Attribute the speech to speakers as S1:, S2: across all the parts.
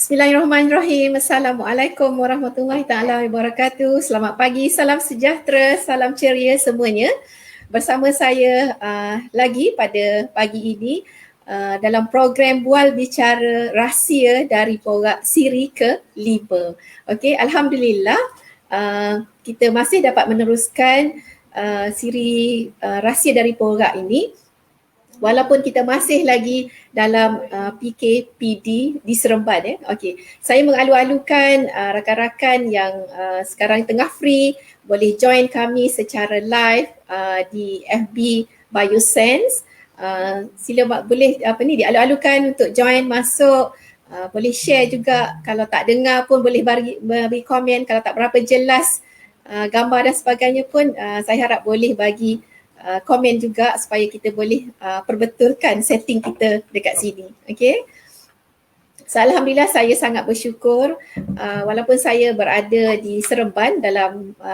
S1: Bismillahirrahmanirrahim. Assalamualaikum warahmatullahi taala wabarakatuh. Selamat pagi, salam sejahtera, salam ceria semuanya. Bersama saya lagi pada pagi ini dalam program Bual Bicara Rahsia dari Porak siri ke-5. Okey, alhamdulillah kita masih dapat meneruskan siri Rahsia dari Porak ini. Walaupun kita masih lagi dalam PKPD di Seremban. Okey, saya mengalu-alukan rakan-rakan yang sekarang tengah free boleh join kami secara live di FB Biosense. Sila boleh dialu-alukan untuk join masuk. Boleh share juga, kalau tak dengar pun boleh bagi komen, kalau tak berapa jelas gambar dan sebagainya pun saya harap boleh bagi komen juga supaya kita boleh perbetulkan setting kita dekat sini. Okey. So, alhamdulillah saya sangat bersyukur walaupun saya berada di Seremban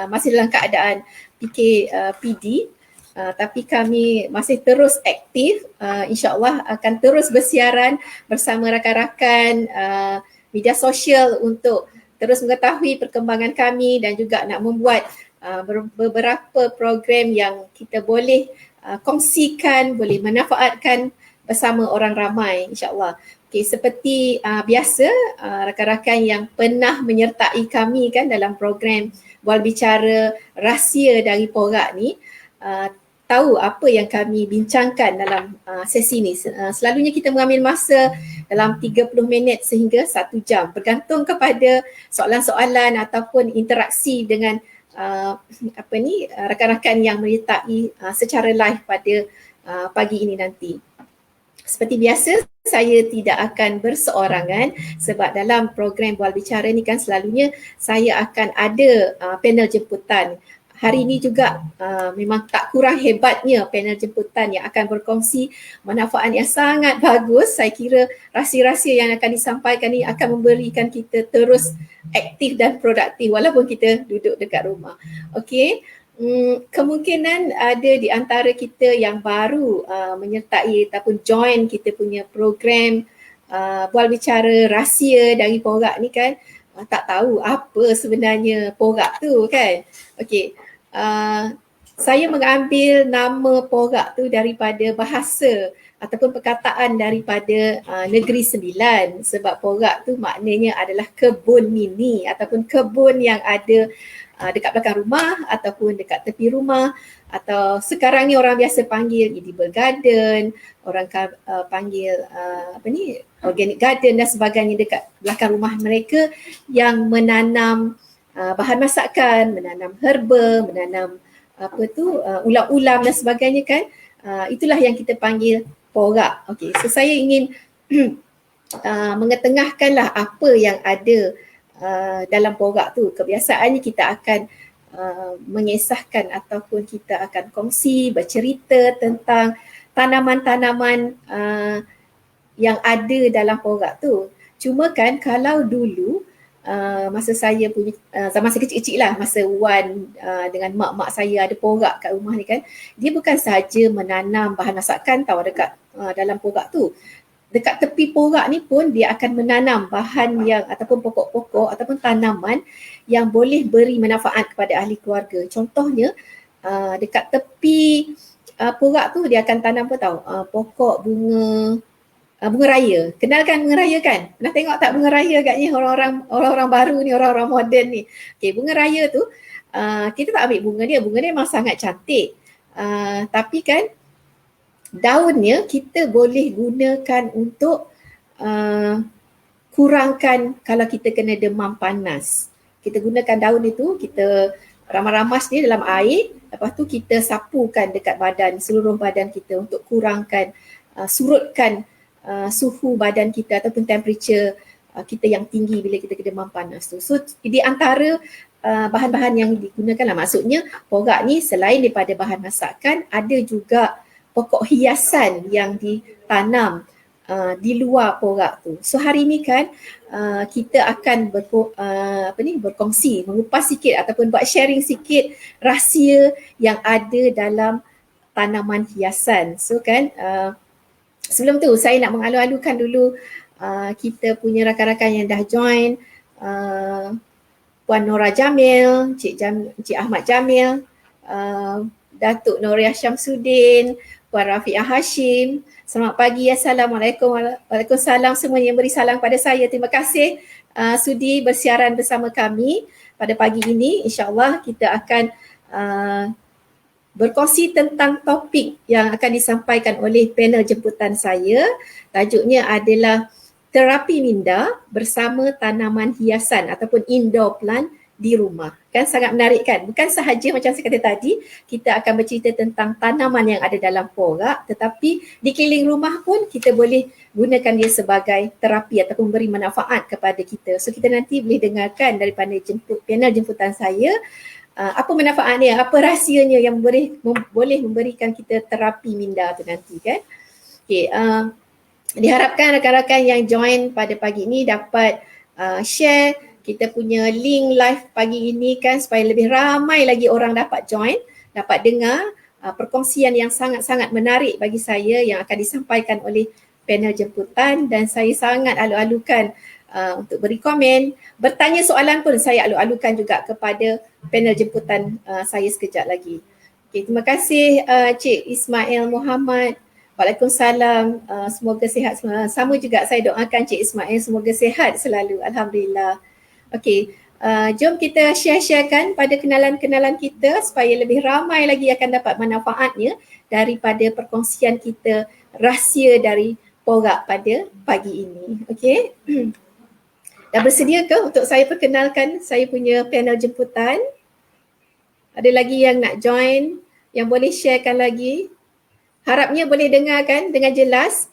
S1: masih dalam keadaan PKPD, tapi kami masih terus aktif. InsyaAllah akan terus bersiaran bersama rakan-rakan media sosial untuk terus mengetahui perkembangan kami dan juga nak membuat beberapa program yang kita boleh kongsikan, boleh manfaatkan bersama orang ramai, insyaAllah. Okay, seperti biasa rakan-rakan yang pernah menyertai kami kan dalam program Bual Bicara Rahsia dari Porak ni tahu apa yang kami bincangkan dalam sesi ni. Selalunya kita mengambil masa dalam 30 minit sehingga 1 jam bergantung kepada soalan-soalan ataupun interaksi dengan rakan-rakan yang menyertai secara live pada pagi ini nanti. Seperti biasa, saya tidak akan berseorangan sebab dalam program Bual Bicara ni kan selalunya saya akan ada panel jemputan. Hari ini juga memang tak kurang hebatnya panel jemputan yang akan berkongsi manfaat yang sangat bagus. Saya kira rahsia-rahsia yang akan disampaikan ni akan memberikan kita terus aktif dan produktif walaupun kita duduk dekat rumah. Okey. Kemungkinan ada di antara kita yang baru menyertai ataupun join kita punya program Bual Bicara Rahsia dari Porak ni kan tak tahu apa sebenarnya Porak tu kan. Okey. Saya mengambil nama Porak tu daripada bahasa ataupun perkataan daripada Negeri Sembilan, sebab Porak tu maknanya adalah kebun mini ataupun kebun yang ada dekat belakang rumah ataupun dekat tepi rumah, atau sekarang ni orang biasa panggil edible garden, orang panggil organic garden dan sebagainya dekat belakang rumah mereka yang menanam bahan masakan, menanam herba, menanam ulam-ulam dan sebagainya kan. Itulah yang kita panggil Porak. Okey, so saya ingin mengetengahkanlah apa yang ada dalam Porak tu. Kebiasaannya kita akan mengisahkan ataupun kita akan kongsi, bercerita tentang tanaman-tanaman yang ada dalam Porak tu. Cuma kan kalau dulu masa saya punya zaman saya kecil-kecil lah, masa Wan dengan mak-mak saya ada Porak kat rumah ni kan, dia bukan sahaja menanam bahan masakan tau dekat dalam Porak tu. Dekat tepi Porak ni pun dia akan menanam bahan yang ataupun pokok-pokok ataupun tanaman yang boleh beri manfaat kepada ahli keluarga. Contohnya dekat tepi Porak tu dia akan tanam apa tau, pokok bunga raya. Kenalkan bunga raya kan? Pernah tengok tak bunga raya agaknya orang-orang baru ni, orang-orang moden ni. Okey, bunga raya tu kita tak ambil bunga dia memang sangat cantik. Tapi kan daunnya kita boleh gunakan untuk kurangkan kalau kita kena demam panas. Kita gunakan daun itu, kita ramas-ramas dia dalam air, lepas tu kita sapukan dekat badan, seluruh badan kita untuk kurangkan, surutkan suhu badan kita ataupun temperature kita yang tinggi bila kita demam panas tu. So di antara bahan-bahan yang digunakan lah, maksudnya Porak ni selain daripada bahan masakan, ada juga pokok hiasan yang ditanam di luar Porak tu. So hari ni kan kita akan berkongsi, mengupas sikit ataupun buat sharing sikit rahsia yang ada dalam tanaman hiasan. So kan sebelum tu saya nak mengalu-alukan dulu kita punya rakan-rakan yang dah join, Puan Nora Jamil, Cik Ahmad Jamil, Datuk Noria Syamsuddin, Puan Rafiqah Hashim. Selamat pagi, Assalamualaikum. Waalaikumsalam semua yang beri salam pada saya. Terima kasih sudi bersiaran bersama kami pada pagi ini. InsyaAllah kita akan berkongsi tentang topik yang akan disampaikan oleh panel jemputan saya. Tajuknya adalah terapi minda bersama tanaman hiasan ataupun indoor plant di rumah. Kan sangat menarik kan? Bukan sahaja macam saya kata tadi, kita akan bercerita tentang tanaman yang ada dalam porak, tetapi di keliling rumah pun kita boleh gunakan dia sebagai terapi ataupun beri manfaat kepada kita. So kita nanti boleh dengarkan daripada panel jemputan saya, apa manfaatnya, apa rahsianya yang boleh memberikan kita terapi minda tu nanti kan. Okay, diharapkan rakan-rakan yang join pada pagi ini dapat share kita punya link live pagi ini kan, supaya lebih ramai lagi orang dapat join, dapat dengar perkongsian yang sangat-sangat menarik bagi saya yang akan disampaikan oleh panel jemputan, dan saya sangat alu-alukan untuk beri komen, bertanya soalan pun saya alu-alukan juga kepada panel jemputan saya sekejap lagi. Okay, terima kasih Cik Ismail Muhammad. Waalaikumsalam, semoga sihat semua. Sama juga saya doakan Cik Ismail semoga sihat selalu, Alhamdulillah. Okey, jom kita share-sharekan pada kenalan-kenalan kita supaya lebih ramai lagi akan dapat manfaatnya daripada perkongsian kita rahsia dari porak pada pagi ini. Okey. Dah bersedia ke untuk saya perkenalkan saya punya panel jemputan? Ada lagi yang nak join, yang boleh sharekan lagi? Harapnya boleh dengar kan dengan jelas.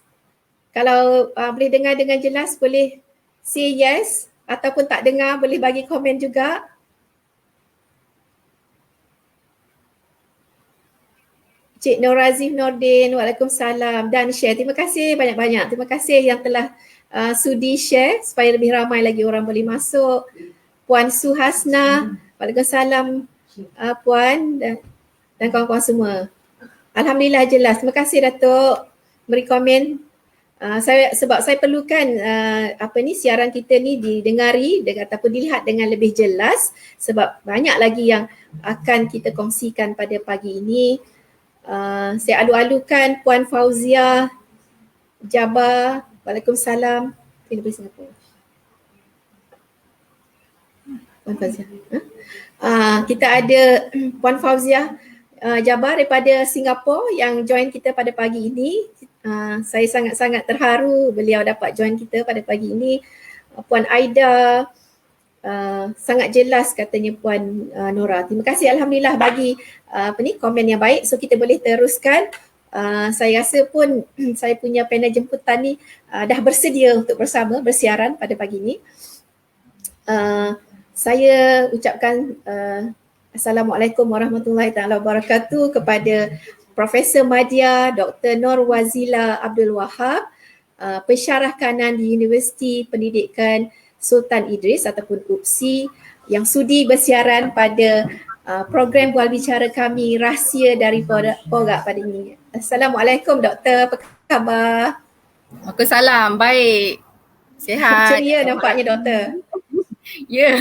S1: Kalau boleh dengar dengan jelas boleh say yes, ataupun tak dengar boleh bagi komen juga. Cik Norazif Nordin, Waalaikumsalam, dan share. Terima kasih banyak-banyak. Terima kasih yang telah sudi share supaya lebih ramai lagi orang boleh masuk. Puan Suhasna, Waalaikumsalam Puan dan kawan-kawan semua. Alhamdulillah jelas. Terima kasih Datuk beri komen. Sebab saya perlukan siaran kita ni didengari ataupun dilihat dengan lebih jelas, sebab banyak lagi yang akan kita kongsikan pada pagi ini. Saya alu-alukan Puan Fauzia Jabar, Waalaikumsalam. Ini dari Singapura. Puan Fauzia. Kita ada Puan Fauzia Jabar daripada Singapura yang join kita pada pagi ini. Saya sangat-sangat terharu beliau dapat join kita pada pagi ini. Puan Aida, sangat jelas katanya Puan Nora. Terima kasih Alhamdulillah bagi komen yang baik. So kita boleh teruskan. Saya rasa pun saya punya panel jemputan ni dah bersedia untuk bersama bersiaran pada pagi ini. Saya ucapkan Assalamualaikum warahmatullahi taala wabarakatuh kepada Profesor Madya Dr. Nur Wazila Abdul Wahab, pensyarah kanan di Universiti Pendidikan Sultan Idris ataupun UPSI, yang sudi bersiaran pada program bual bicara kami rahsia dari porak pada ini. Assalamualaikum Doktor, apa khabar?
S2: Waalaikumsalam, baik. Sihat.
S1: Ceria nampaknya Doktor.
S2: Ya,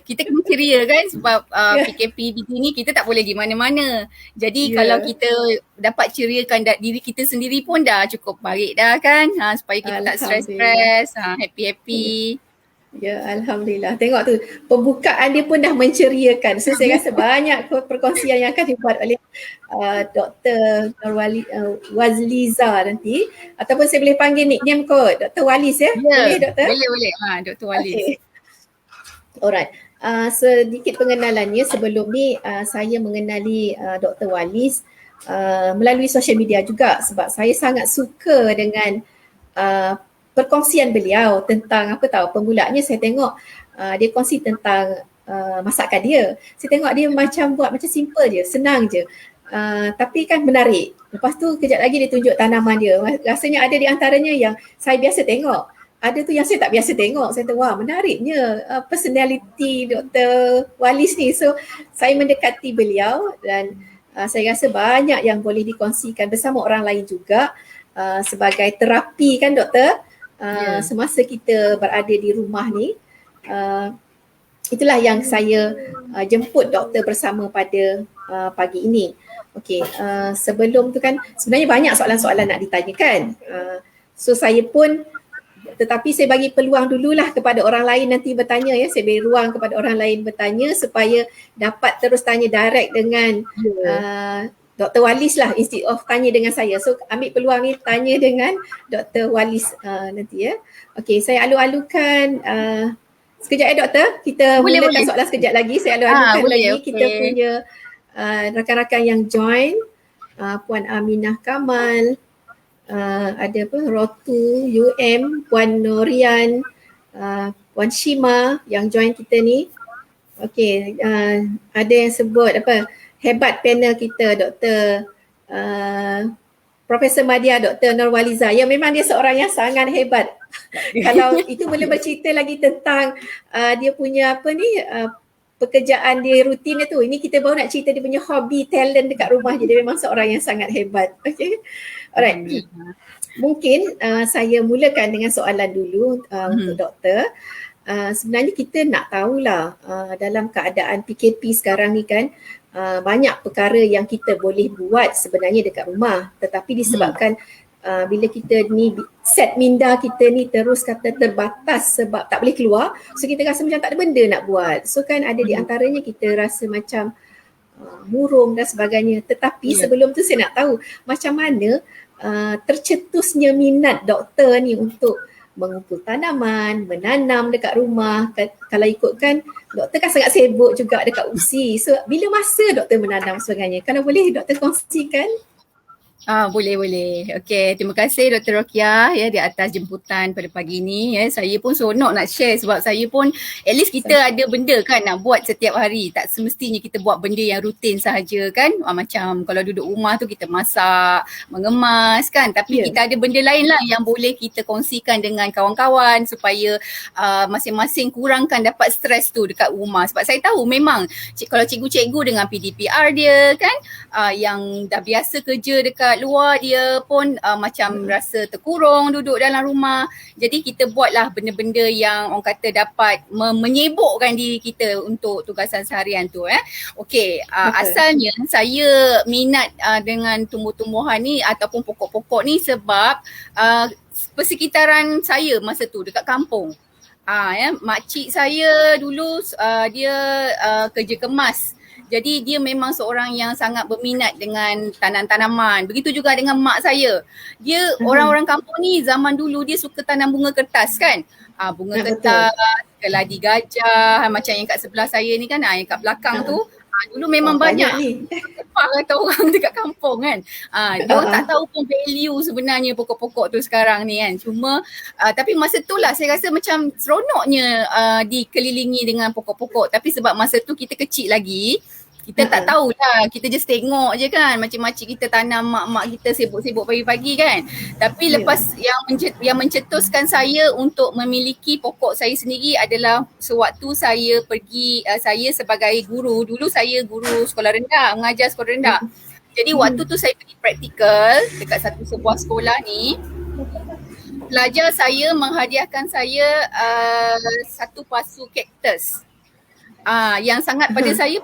S2: kita kena ceria kan sebab PKP begini kita tak boleh pergi mana-mana. Jadi kalau kita dapat ceriakan diri kita sendiri pun dah cukup baik dah kan, supaya kita tak stres-stres, happy-happy.
S1: Ya, Alhamdulillah. Tengok tu, pembukaan dia pun dah menceriakan. So saya rasa banyak perkongsian yang akan dibuat oleh Dr. Wazliza nanti. Ataupun saya boleh panggil nickname kot, Dr. Walis ya? Boleh Doktor?
S2: Boleh. Dr. Walis. Okay.
S1: Alright, sedikit pengenalannya. Sebelum ni saya mengenali Dr. Walis melalui social media juga, sebab saya sangat suka dengan perkongsian beliau tentang permulaannya saya tengok dia kongsi tentang masakan dia. Saya tengok dia buat macam simple je, senang je. Tapi kan menarik. Lepas tu kejap lagi dia tunjuk tanaman dia. Rasanya ada di antaranya yang saya biasa tengok. Ada tu yang saya tak biasa tengok. Saya tahu, wah menariknya personality Dr. Walis ni. So saya mendekati beliau dan saya rasa banyak yang boleh dikongsikan bersama orang lain juga sebagai terapi kan Doktor. semasa kita berada di rumah ni. Itulah yang saya jemput doktor bersama pada pagi ini. Okey, sebelum tu kan sebenarnya banyak soalan-soalan nak ditanyakan. So saya pun, tetapi saya bagi peluang dululah kepada orang lain nanti bertanya ya. Saya beri ruang kepada orang lain bertanya supaya dapat terus tanya direct dengan Dr. Walis lah instead of tanya dengan saya. So ambil peluang ni tanya dengan Dr. Walis nanti ya. Okey, saya alu-alukan sekejap ya doktor. Kita mulakan soalan sekejap lagi. Saya alu-alukan lagi kita punya rakan-rakan yang join. Puan Aminah Kamal, ada apa, Rotu, UM, Puan Norian, Puan Shima yang join kita ni. Okey, ada yang sebut apa, hebat panel kita Dr. Profesor Madya, Dr. Nurwaliza. Ya, memang dia seorang yang sangat hebat. Kalau itu boleh bercerita lagi tentang dia punya apa ni, pekerjaan dia rutin dia tu. Ini kita baru nak cerita dia punya hobi, talent dekat rumah. Jadi memang seorang yang sangat hebat. Okay. Alright. Mungkin saya mulakan dengan soalan dulu untuk doktor. Sebenarnya kita nak tahulah dalam keadaan PKP sekarang ni kan, banyak perkara yang kita boleh buat sebenarnya dekat rumah. Tetapi disebabkan bila kita ni set minda kita ni terus kata terbatas sebab tak boleh keluar, so kita rasa macam tak ada benda nak buat. So kan ada di antaranya kita rasa macam murung dan sebagainya. Tetapi sebelum tu saya nak tahu macam mana tercetusnya minat doktor ni untuk mengumpul tanaman, menanam dekat rumah. Kalau ikutkan doktor kan sangat sibuk juga dekat UPSI. So bila masa doktor menanam sebagainya? Kalau boleh doktor kongsikan?
S2: Boleh. Okey, terima kasih Dr. Rokia ya di atas jemputan pada pagi ni ya. Saya pun seronok nak share sebab saya pun at least kita ada benda kan nak buat setiap hari. Tak semestinya kita buat benda yang rutin sahaja kan. Macam kalau duduk rumah tu kita masak, mengemas kan. Tapi kita ada benda lain lah yang boleh kita kongsikan dengan kawan-kawan supaya masing-masing kurangkan dapat stres tu dekat rumah. Sebab saya tahu memang kalau cikgu-cikgu dengan PDPR dia kan yang dah biasa kerja dekat luar, dia pun macam rasa terkurung duduk dalam rumah. Jadi kita buatlah benda-benda yang orang kata dapat menyibukkan diri kita untuk tugasan seharian tu. Okey, asalnya saya minat dengan tumbuh-tumbuhan ni ataupun pokok-pokok ni sebab persekitaran saya masa tu dekat kampung. Makcik saya dulu dia kerja kemas. Jadi dia memang seorang yang sangat berminat dengan tanam-tanaman. Begitu juga dengan mak saya. Dia orang-orang kampung ni zaman dulu dia suka tanam bunga kertas kan. Bunga kertas, keladi gajah, macam yang kat sebelah saya ni kan, yang kat belakang tu. Dulu memang banyak kata orang dekat kampung kan. Dia orang tak tahu pun value sebenarnya pokok-pokok tu sekarang ni kan. Cuma tapi masa tu lah saya rasa macam seronoknya dikelilingi dengan pokok-pokok. Tapi sebab masa tu kita kecil lagi, kita tak tahulah, kita just tengok je kan macam makcik kita tanam, mak-mak kita sibuk-sibuk pagi-pagi kan. Tapi lepas yang mencetuskan saya untuk memiliki pokok saya sendiri adalah sewaktu saya pergi, saya sebagai guru, dulu saya guru sekolah rendah, mengajar sekolah rendah. Jadi waktu tu saya pergi praktikal dekat sebuah sekolah ni, pelajar saya menghadiahkan saya satu pasu kaktus. Yang sangat pada saya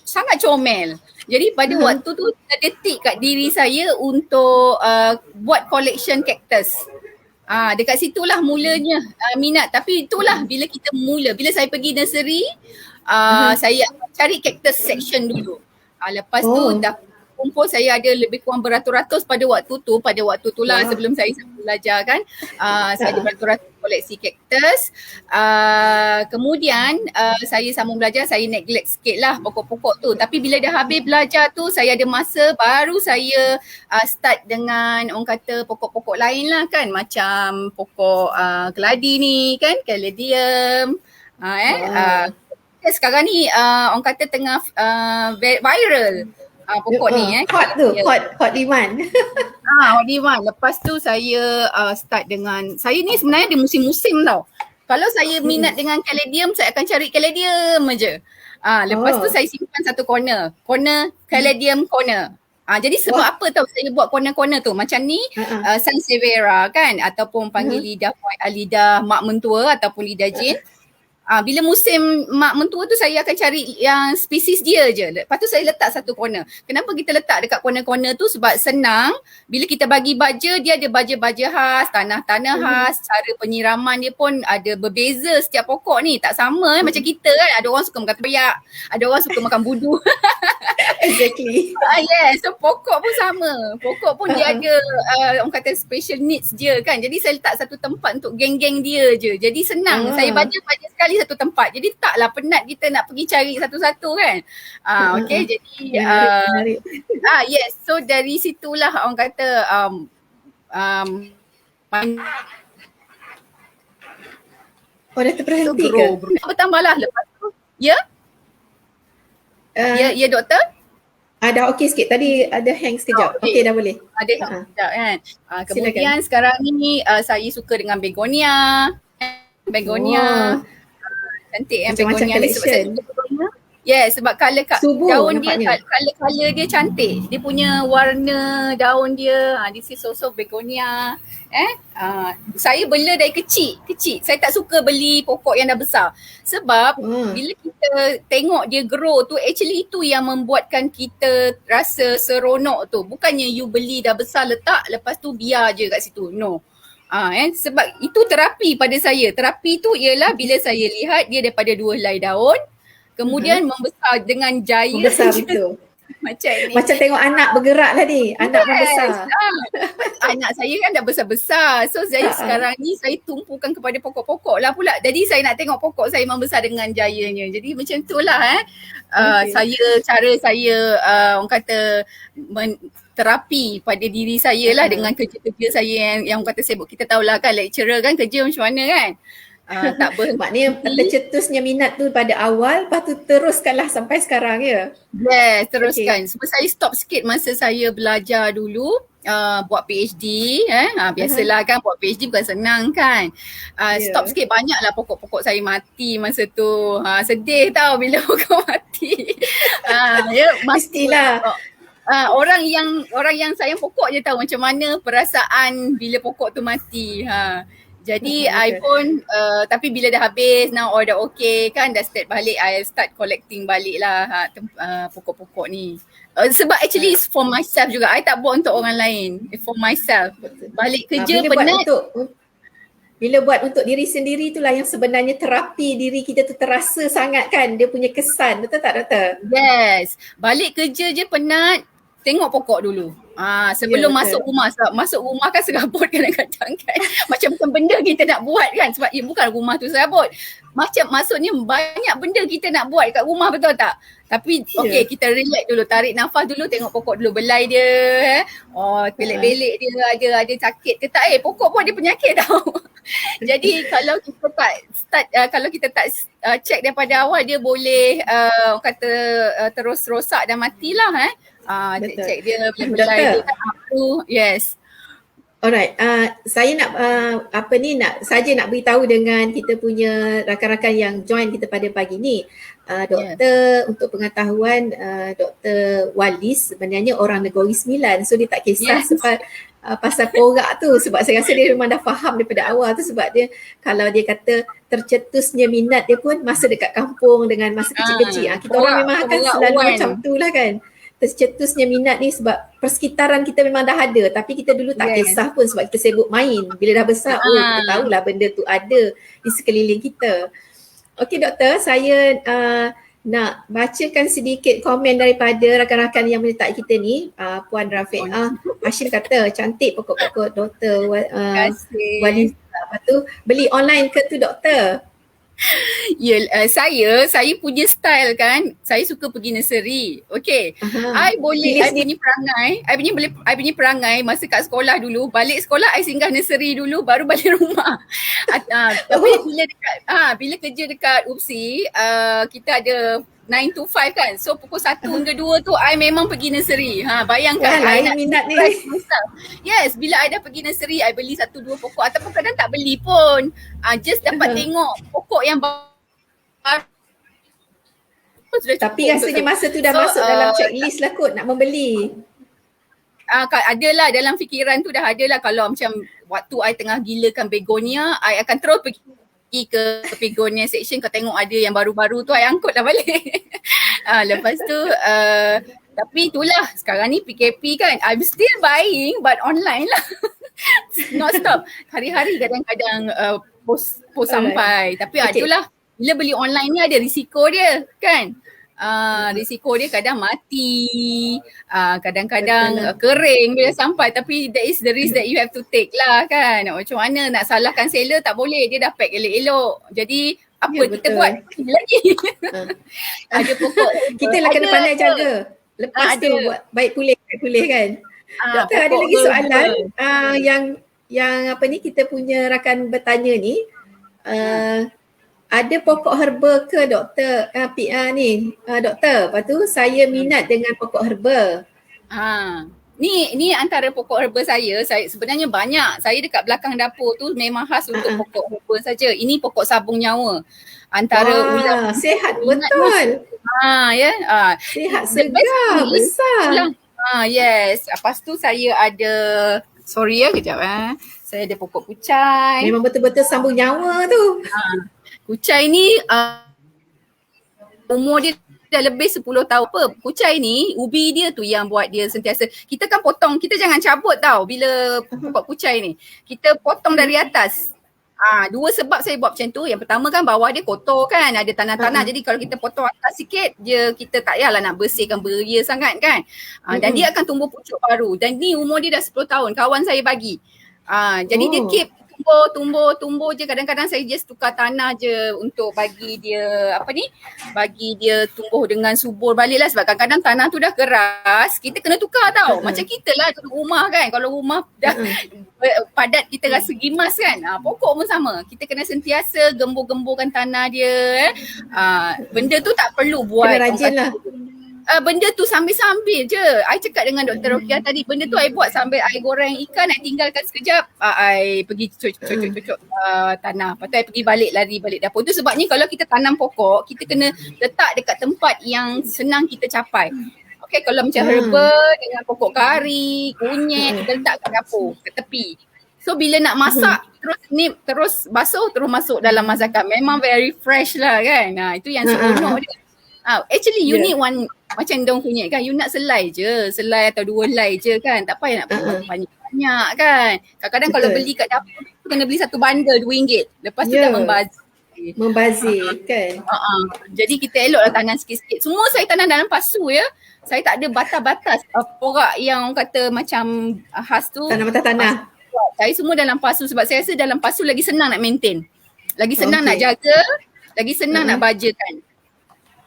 S2: sangat comel. Jadi pada waktu tu terdetik kat diri saya untuk buat collection kaktus. Dekat situlah mulanya minat. Tapi itulah bila kita bila saya pergi nursery, saya cari kaktus section dulu. Lepas tu dah kumpul, saya ada lebih kurang beratus-ratus pada waktu tu lah sebelum saya belajar kan. Saya ada beratus-ratus koleksi kaktus. Kemudian saya sambung belajar, saya neglect sikit lah pokok-pokok tu. Tapi bila dah habis belajar tu, saya ada masa baru saya start dengan orang kata pokok-pokok lain lah kan. Macam pokok keladi ni kan, caladium. Sekarang ni orang kata tengah viral. Pokok ni
S1: hot tu, hot demand.
S2: Hot demand. Lepas tu saya start dengan, saya ni sebenarnya di musim-musim tau. Kalau saya minat dengan caladium, saya akan cari caladium aje. Lepas tu saya simpan satu corner caladium corner. Jadi sebab apa tahu saya buat corner-corner tu macam ni, Sansevieria kan, ataupun panggil lidah mak mentua ataupun lidah jin. Bila musim mak mentua tu saya akan cari yang spesies dia je. Lepas tu saya letak satu corner. Kenapa kita letak dekat corner-corner tu? Sebab senang. Bila kita bagi baja, dia ada baja-baja khas, tanah-tanah khas, cara penyiraman dia pun ada berbeza setiap pokok ni. Tak sama macam kita kan. Ada orang suka makan tempoyak, ada orang suka makan budu.
S1: Exactly.
S2: Yes, so pokok pun sama. Pokok pun dia ada orang kata special needs dia kan. Jadi saya letak satu tempat untuk geng-geng dia je. Jadi senang. Saya baca sekali satu tempat. Jadi taklah penat kita nak pergi cari satu-satu kan. Okay, jadi
S1: menarik.
S2: yes. So dari situlah orang kata
S1: dah terberhenti ke?
S2: Bertambahlah lepas tu. Ya? Ya doktor?
S1: Dah okey sikit. Tadi ada hang sekejap. Okey, dah boleh.
S2: Ada hang sekejap kan. Kemudian sekarang ni saya suka dengan begonia. Cantik yang begonia ni sebab saya suka begonia. Yes, sebab daun dia, colour dia cantik. Dia punya warna daun dia, this is also begonia. Saya bela dari kecil. Saya tak suka beli pokok yang dah besar. Sebab bila kita tengok dia grow tu, actually itu yang membuatkan kita rasa seronok tu. Bukannya you beli dah besar letak, lepas tu biar je kat situ. No. Sebab itu terapi pada saya. Terapi tu ialah bila saya lihat dia daripada 2 helai daun, kemudian membesar dengan jaya.
S1: Membesar betul. Macam tengok anak bergerak tadi. Anak membesar.
S2: Anak saya kan dah besar-besar. So saya sekarang ni saya tumpukan kepada pokok-pokok lah pula. Jadi saya nak tengok pokok saya membesar dengan jayanya. Jadi macam tu lah cara saya orang kata terapi pada diri saya lah dengan kerja-kerja saya yang kata sibuk. Kita tahulah kan lecturer kan kerja macam mana kan. Tak berhenti.
S1: Maknanya tercetusnya minat tu pada awal, lepas tu teruskanlah sampai sekarang ya?
S2: Yes, teruskan. Sebab saya stop sikit masa saya belajar dulu buat PhD. Biasalah kan buat PhD bukan senang kan. Stop sikit, banyaklah pokok-pokok saya mati masa tu. Sedih tau bila pokok mati.
S1: Pastilah.
S2: Orang yang sayang pokok je tahu macam mana perasaan bila pokok tu mati. Jadi I pun tapi bila dah habis, now all dah okay kan, dah start balik, I start collecting balik lah pokok-pokok ni. Sebab actually it's for myself juga, I tak buat untuk orang lain, for myself. Balik kerja penat.
S1: Bila buat untuk diri sendiri itulah yang sebenarnya terapi diri kita tu terasa sangat kan, dia punya kesan, betul tak doktor?
S2: Yes, balik kerja je penat, tengok pokok dulu. Sebelum masuk rumah. Sebab masuk rumah kan serabut kadang-kadang kan. Macam benda kita nak buat kan. Sebab bukan rumah tu serabut. Macam maksudnya banyak benda kita nak buat kat rumah, betul tak? Tapi kita relax dulu, tarik nafas dulu, tengok pokok dulu, belai dia. Belik-belik dia ada sakit ke tak? Pokok pun ada penyakit tau. Jadi kalau kita tak check daripada awal, dia boleh kata terus rosak dan matilah. Check dia belai dia kan apa. Yes.
S1: Alright, saya nak nak beritahu dengan kita punya rakan-rakan yang join kita pada pagi ni. Doktor, untuk pengetahuan, Doktor Walis sebenarnya orang Negeri Sembilan. So dia tak kisah pasal porak tu, sebab saya rasa dia memang dah faham daripada awal tu, sebab dia kalau dia kata tercetusnya minat dia pun masa dekat kampung dengan masa kecil-kecil. Kita orang memang akan selalu macam tu lah kan. Tercetusnya minat ni sebab persekitaran kita memang dah ada, tapi kita dulu tak kisah pun sebab kita sibuk main. Bila dah besar, kita tahulah benda tu ada di sekeliling kita. Okey doktor, saya nak bacakan sedikit komen daripada rakan-rakan yang menyertai kita ni. Puan Rafiqah Hashim kata, cantik pokok-pokok doktor Walis. Lepas tu, beli online ke tu doktor?
S2: Saya punya style kan, saya suka pergi nursery. Okay, I punya perangai masa kat sekolah dulu, balik sekolah I singgah nursery dulu baru balik rumah. Tapi bila kerja dekat UPSI, kita ada 9 to 5 kan. So pukul 1 hingga 2 tu I memang pergi nursery. Bayangkan I nak
S1: minat ni.
S2: Yes, bila I dah pergi nursery, I beli 1-2 pokok ataupun kadang tak beli pun. Just dapat tengok pokok yang
S1: tapi rasanya masa tu dah masuk dalam checklist lah kot nak membeli.
S2: adalah dalam fikiran tu dah adalah kalau macam waktu I tengah gilakan begonia, I akan terus pergi ke begonia section, kau tengok ada yang baru-baru tu I angkut dah balik. Lepas tu tapi itulah sekarang ni PKP kan, I'm still buying but online lah. Not stop. Hari-hari kadang-kadang post sampai. Tapi adalah bila beli online ni ada risiko dia kan. Risiko dia kadang mati, kadang-kadang kering bila sampai, tapi that is the risk that you have to take lah kan. Macam mana nak salahkan seller, tak boleh, dia dah pack elok-elok. Jadi apa kita buat lagi. Ada pokok
S1: kita lah kena pandai jaga. Lepas tu buat baik pulih kan. Doktor ada lagi soalan yang apa ni kita punya rakan bertanya ni, ada pokok herba ke doktor doktor, lepas tu saya minat dengan pokok herba.
S2: Ni antara pokok herba saya sebenarnya banyak. Saya dekat belakang dapur tu memang khas untuk pokok herba saja. Ini pokok sabung nyawa. Antara ulang
S1: sihat betul. Sihat segar besar.
S2: Yes. Lepas tu saya ada, sorry kejap saya ada pokok kucai.
S1: Memang betul-betul sambung nyawa tu.
S2: Kucai ni umur dia dah lebih 10 tahun. Kucai ni ubi dia tu yang buat dia sentiasa, kita kan potong, kita jangan cabut tau bila pokok kucai ni. Kita potong dari atas. Dua sebab saya buat macam tu. Yang pertama kan bawah dia kotor kan, ada tanah-tanah. Jadi kalau kita potong atas sikit, kita tak payahlah nak bersihkan beria sangat kan. Dan dia akan tumbuh pucuk baru. Dan ni umur dia dah 10 tahun. Kawan saya bagi. Jadi dia keep tumbuh je. Kadang-kadang saya just tukar tanah je untuk bagi dia bagi dia tumbuh dengan subur balik lah. Sebab kadang-kadang tanah tu dah keras, kita kena tukar tau. Macam kita lah duduk rumah kan, kalau rumah dah padat kita rasa gimas kan. Pokok pun sama, kita kena sentiasa gembur-gemburkan tanah dia. Benda tu tak perlu buat,
S1: kena rajin lah.
S2: Benda tu sambil-sambil je. I cakap dengan Dr. Rokia tadi, benda tu I buat sambil I goreng ikan, I tinggalkan sekejap, I pergi cucuk tanah. Lepas tu I pergi lari balik dapur. Tu sebabnya kalau kita tanam pokok, kita kena letak dekat tempat yang senang kita capai. Okay, kalau macam herba dengan pokok kari, kunyit, kita letak kat dapur, kat tepi. So bila nak masak, terus basuh, terus masuk dalam masakan. Memang very fresh lah kan. Itu yang seronok dia. Actually you need one, macam daun kunyit kan, you nak selai atau 2 helai je kan, tak payah nak beli banyak-banyak kan. Kadang-kadang kalau beli kat dapur tu kena beli satu bundle RM2, lepas tu dah
S1: membazir kan.
S2: Jadi kita eloklah tanam sikit-sikit. Semua saya tanam dalam pasu ya. Saya tak ada batas-batas porak yang orang kata macam khas tu.
S1: Tanam atas tanah.
S2: Saya semua dalam pasu sebab saya rasa dalam pasu lagi senang nak maintain. Lagi senang nak jaga, lagi senang nak bajakan.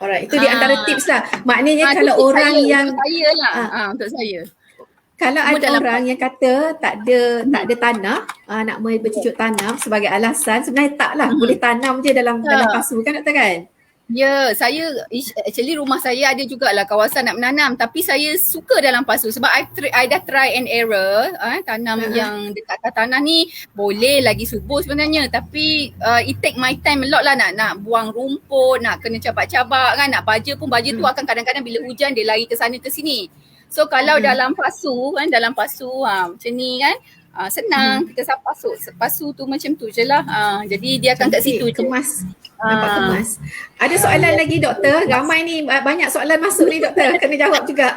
S1: Alright, itu di antara tips lah. Maknanya kalau orang
S2: untuk saya.
S1: Kalau ada orang yang kata tak ada tanah, nak bercucuk tanam sebagai alasan, sebenarnya taklah, boleh tanam je dalam pasu kan doktor kan?
S2: Ya, saya actually rumah saya ada jugalah kawasan nak menanam, tapi saya suka dalam pasu sebab I dah try and error tanam yang dekat atas tanah ni boleh lagi subur sebenarnya, tapi it take my time a lot lah, nak buang rumput, nak kena cabak-cabak kan, nak baja pun baja tu akan kadang-kadang bila hujan dia lari ke sana ke sini. So kalau dalam pasu macam ni kan, senang kita pasu tu macam tu je lah. Jadi dia akan kat situ
S1: kemas. Nampak kemas. Ada soalan lagi doktor? Ramai ni, banyak soalan masuk ni doktor. Kena jawab juga.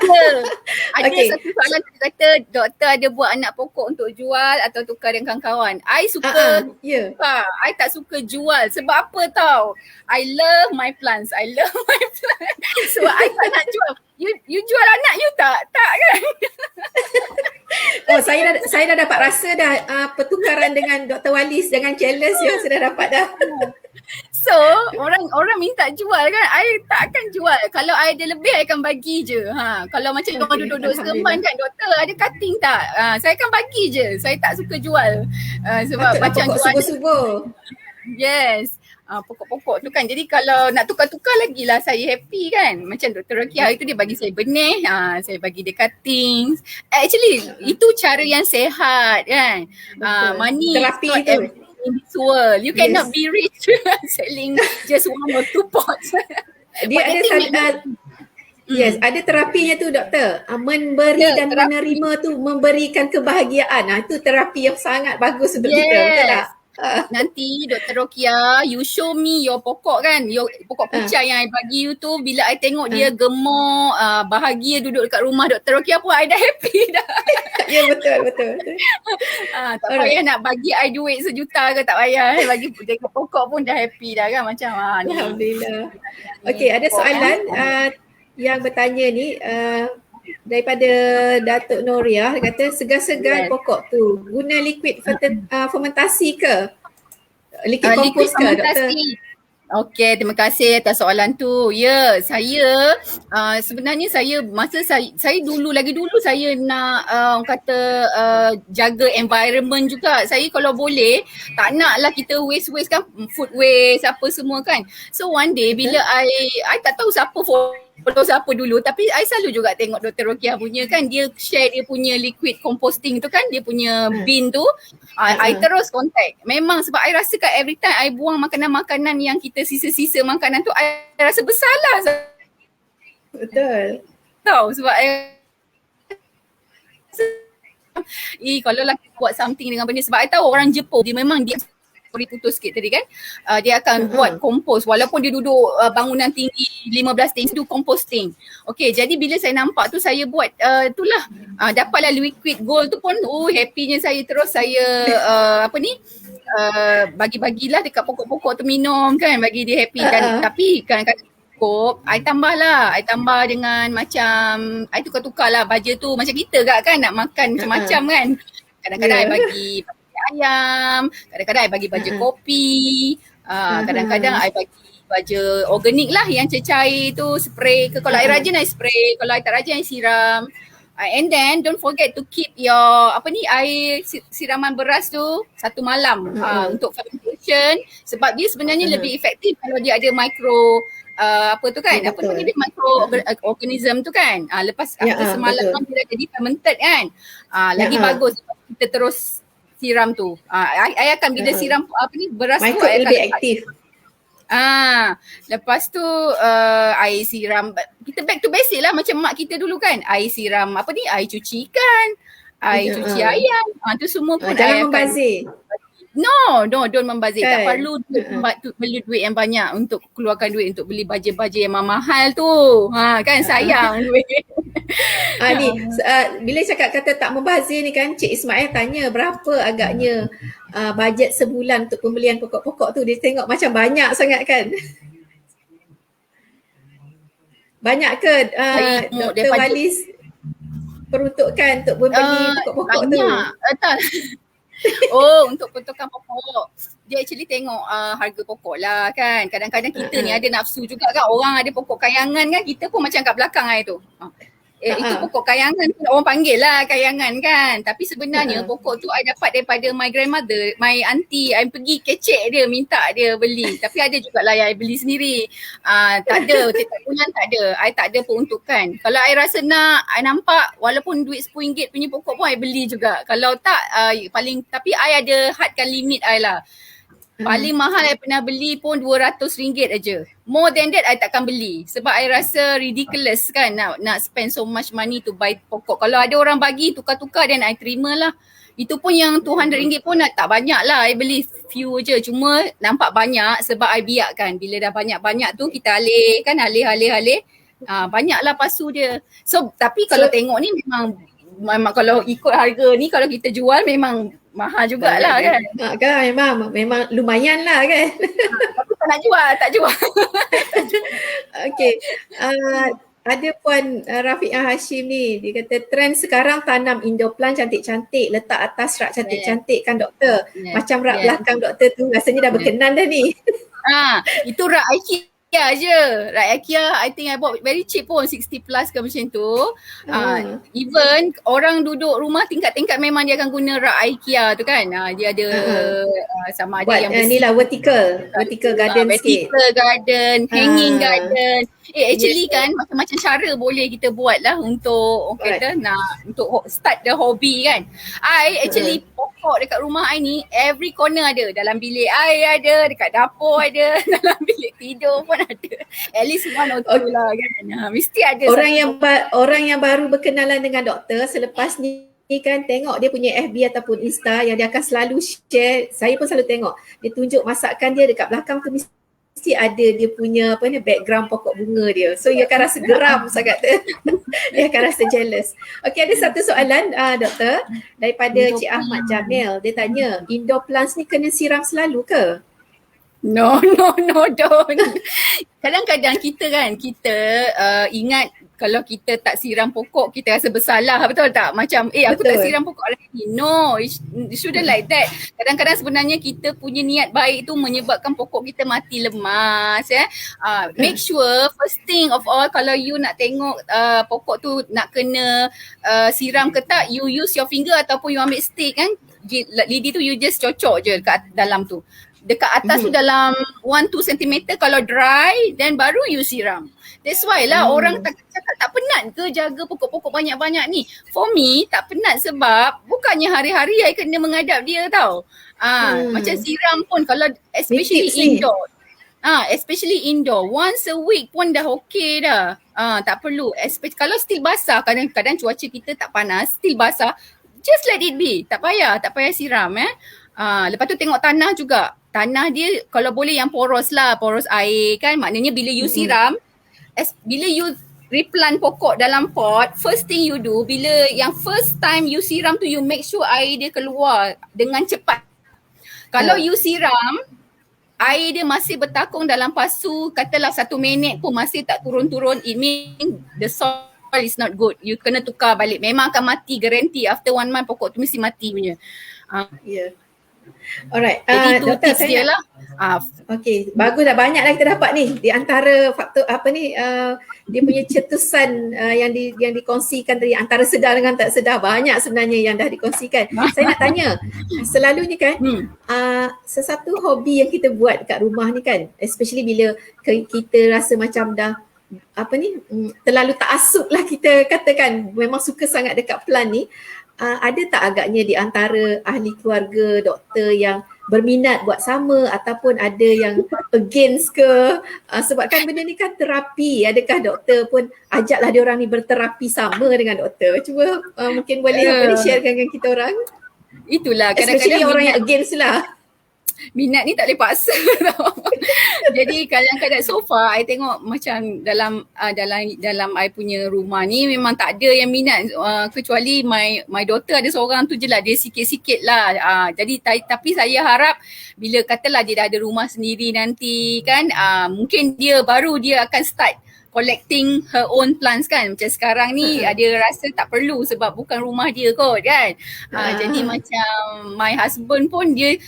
S2: Ada satu soalan kata doktor ada buat anak pokok untuk jual atau tukar dengan kawan-kawan. I suka, I tak suka jual. Sebab apa tau? I love my plants. So I tak nak jual. You jual anak you tak kan?
S1: Saya dah dapat rasa dah pertukaran dengan Dr. Walis. Jangan jealous ya, saya dah dapat dah.
S2: So orang minta jual kan, I tak akan jual. Kalau I ada lebih, I akan bagi je. Kalau macam orang duduk-duduk seremban kan, doktor ada cutting tak? Saya akan bagi je. Saya tak suka jual. Sebab macam jual
S1: subur-subur.
S2: Yes. Pokok-pokok tu kan. Jadi kalau nak tukar-tukar lagi lah saya happy kan. Macam Dr. Rokia itu dia bagi saya benih, saya bagi dia cutting. Actually itu cara yang sehat kan. Money
S1: terapi
S2: is not everything in this world. You cannot be rich selling just 1 or 2 pots.
S1: Dia ada Yes, ada terapinya tu doktor. Memberi
S2: Ya,
S1: dan
S2: terapi.
S1: menerima tu memberikan kebahagiaan. Itu terapi yang sangat bagus untuk kita, betul tak?
S2: Yes. Nanti Dr. Rokia, you show me your pokok kan, your pokok
S1: Ah,
S2: pucai yang I bagi you tu, bila I tengok dia gemuk, bahagia duduk dekat rumah Dr. Rokia pun I dah happy dah.
S1: ya betul, betul, betul.
S2: Tak
S1: Alright.
S2: payah nak bagi I duit sejuta ke, tak payah. Bagi tengok pokok pun dah happy dah kan, macam ni.
S1: Alhamdulillah.
S2: Ni
S1: Okey, ada
S2: pokok,
S1: soalan yang bertanya ni daripada Datuk Noria. Dia kata segar-segar
S2: Yes.
S1: pokok tu guna liquid fermentasi ke? Liquid
S2: Liquid
S1: kompos ke doktor?
S2: fermentasi. Okey, terima kasih atas soalan tu. Ya, saya sebenarnya masa saya dulu saya nak orang kata jaga environment juga. Saya kalau boleh tak naklah kita waste kan, food waste apa semua kan. So one day bila I tak tahu siapa follow siapa dulu, tapi I selalu juga tengok Dr. Rokia punya kan, dia share dia punya liquid composting tu kan, dia punya bin tu. I terus contact. Memang sebab I rasa kat every time I buang makanan-makanan yang kita sisa-sisa makanan tu, I rasa bersalah
S1: Betul.
S2: tau. Sebab kalau lah buat something dengan benda, sebab I tahu orang Jepun dia memang dia sorry putus sikit tadi kan, dia akan buat kompos walaupun dia duduk bangunan tinggi 15 tinggi, do composting. Okay, jadi bila saya nampak tu saya buat itulah, dapatlah liquid gold tu pun happynya saya. Terus saya bagi-bagilah dekat pokok-pokok tu minum kan, bagi dia happy. Dan tapi kadang-kadang cukup, I tambah dengan macam I tukar-tukar lah baja tu, macam kita kan nak makan macam-macam kan. Kadang-kadang I bagi ayam, kadang-kadang I bagi baja kopi, kadang-kadang I bagi baja organik lah yang cair tu, spray ke. Kalau I rajin I spray, kalau I tak rajin I siram. And then don't forget to keep your air siraman beras tu 1 malam untuk fermentation, sebab dia sebenarnya lebih efektif kalau dia ada micro dia microorganism tu kan. Lepas after semalam kan dia dah jadi fermented kan. Lagi bagus kita terus siram tu. I akan bila siram beras tu
S1: microbe lebih aktif.
S2: Lepas tu air siram, kita back to basic lah macam mak kita dulu kan. Air siram air cuci ikan, air cuci ayam, tu semua pun
S1: jangan membazir.
S2: No, don't membazir. Tak perlu beli duit yang banyak untuk keluarkan duit untuk beli baja-baja yang mahal tu. Kan sayang duit.
S1: Bila cakap kata tak membazir ni kan, Cik Ismail tanya berapa agaknya bajet sebulan untuk pembelian pokok-pokok tu. Dia tengok macam banyak sangat kan. Banyak ke Dr. Walis peruntukan untuk membeli pokok-pokok tu?
S2: Banyak. Untuk peruntukan pokok, dia actually tengok harga pokok lah kan. Kadang-kadang kita ni ada nafsu juga kan. Orang ada pokok kayangan kan, kita pun macam kat belakang tu. Itu pokok kayangan, orang panggil lah kayangan kan. Tapi sebenarnya pokok tu I dapat daripada my grandmother, my auntie. I pergi kecek dia, minta dia beli. Tapi ada jugalah yang I beli sendiri. Tak ada, setiap bulan tak ada. I tak ada peruntukan. Kalau I rasa nak, I nampak walaupun duit RM10 punya pokok pun I beli juga. Kalau tak, tapi I ada hadkan limit I lah. Paling mahal I pernah beli pun RM200 aja. More than that I takkan beli. Sebab I rasa ridiculous kan nak spend so much money to buy pokok. Kalau ada orang bagi tukar-tukar then I terima lah. Itu pun yang RM200 pun tak banyak lah. I beli few je. Cuma nampak banyak sebab I biarkan. Bila dah banyak-banyak tu kita alih. Banyaklah pasu dia. So tapi kalau tengok ni memang kalau ikut harga ni, kalau kita jual memang mahal jugalah kan.
S1: Kan memang lumayan lah kan.
S2: Tapi tak jual.
S1: Okay. Ada Puan Rafiqah Hashim ni, dia kata trend sekarang tanam indoor plant cantik-cantik, letak atas rak cantik-cantik kan doktor. Macam rak belakang doktor tu rasanya dah berkenan dah ni.
S2: Itu rak IKEA je. Rak IKEA I think I bought very cheap pun, 60 plus ke macam tu. Even orang duduk rumah tingkat-tingkat memang dia akan guna rak IKEA tu kan. Dia ada sama ada
S1: buat
S2: yang bersih.
S1: Inilah vertical garden sikit.
S2: Vertical garden, hanging garden. Actually kan macam-macam cara boleh kita buat lah untuk untuk start the hobby kan. I actually pokok pokok dekat rumah I ni every corner ada. Dalam bilik air ada, dekat dapur ada, dalam bilik tidur pun ada. At least one or two lah kan. Mesti ada
S1: orang yang baru berkenalan dengan doktor selepas ni kan tengok dia punya FB ataupun Insta yang dia akan selalu share. Saya pun selalu tengok. Dia tunjuk masakan dia dekat belakang tu mesti ada dia punya apa ni background pokok bunga dia. So dia akan rasa geram sangat tu. Dia akan rasa jealous. Okey, ada satu soalan doktor daripada Cik Ahmad Jamil. Dia tanya, indoor plants ni kena siram selalu ke?
S2: No, don't. Kadang-kadang kita ingat kalau kita tak siram pokok kita rasa bersalah, betul tak? Macam aku tak siram pokok lagi. No, it shouldn't like that. Kadang-kadang sebenarnya kita punya niat baik tu menyebabkan pokok kita mati lemas make sure first thing of all kalau you nak tengok pokok tu nak kena siram ke tak, you use your finger ataupun you ambil stick kan, lidi tu you just cocok je kat dalam tu. Dekat atas tu dalam 1-2 cm kalau dry, then baru you siram. That's why lah orang cakap tak penat ke jaga pokok-pokok banyak-banyak ni. For me tak penat sebab bukannya hari-hari I kena menghadap dia tau. Macam siram pun kalau especially indoor. Especially indoor, once a week pun dah okay dah. Tak perlu. Kalau still basah, kadang-kadang cuaca kita tak panas, still basah, just let it be. Tak payah siram lepas tu tengok tanah juga. Tanah dia kalau boleh yang poros lah, poros air kan. Maknanya bila you siram, bila you replant pokok dalam pot, first thing you do, bila yang first time you siram tu, you make sure air dia keluar dengan cepat. Kalau you siram, air dia masih bertakung dalam pasu, katalah 1 minit pun masih tak turun-turun, it means the soil is not good. You kena tukar balik. Memang akan mati, guarantee. After 1 month pokok tu mesti mati punya.
S1: Alright.
S2: Jadi tu tips dia lah.
S1: Okay, bagus dah, banyak lah kita dapat ni di antara faktor dia punya cetusan yang dikongsikan tadi, antara sedar dengan tak sedar, banyak sebenarnya yang dah dikongsikan. Saya nak tanya, selalunya kan sesuatu hobi yang kita buat kat rumah ni kan, especially bila kita rasa macam dah terlalu ta'assub lah, kita katakan memang suka sangat dekat plant ni, ada tak agaknya di antara ahli keluarga doktor yang berminat buat sama ataupun ada yang against ke, sebab kan benda ni kan terapi. Adakah doktor pun ajaklah dia orang ni berterapi sama dengan doktor? Cuba mungkin boleh sharekan dengan kita orang.
S2: Itulah
S1: kadang-kadang especially orang yang against lah.
S2: Minat ni tak boleh paksa tau. Jadi kadang-kadang so far I tengok macam dalam I punya rumah ni memang tak ada yang minat, kecuali my daughter ada seorang tu je lah, dia sikit-sikit lah. Jadi tapi saya harap bila katalah dia dah ada rumah sendiri nanti kan, mungkin dia akan start collecting her own plants kan. Macam sekarang ni dia rasa tak perlu sebab bukan rumah dia kot kan. Jadi macam my husband pun dia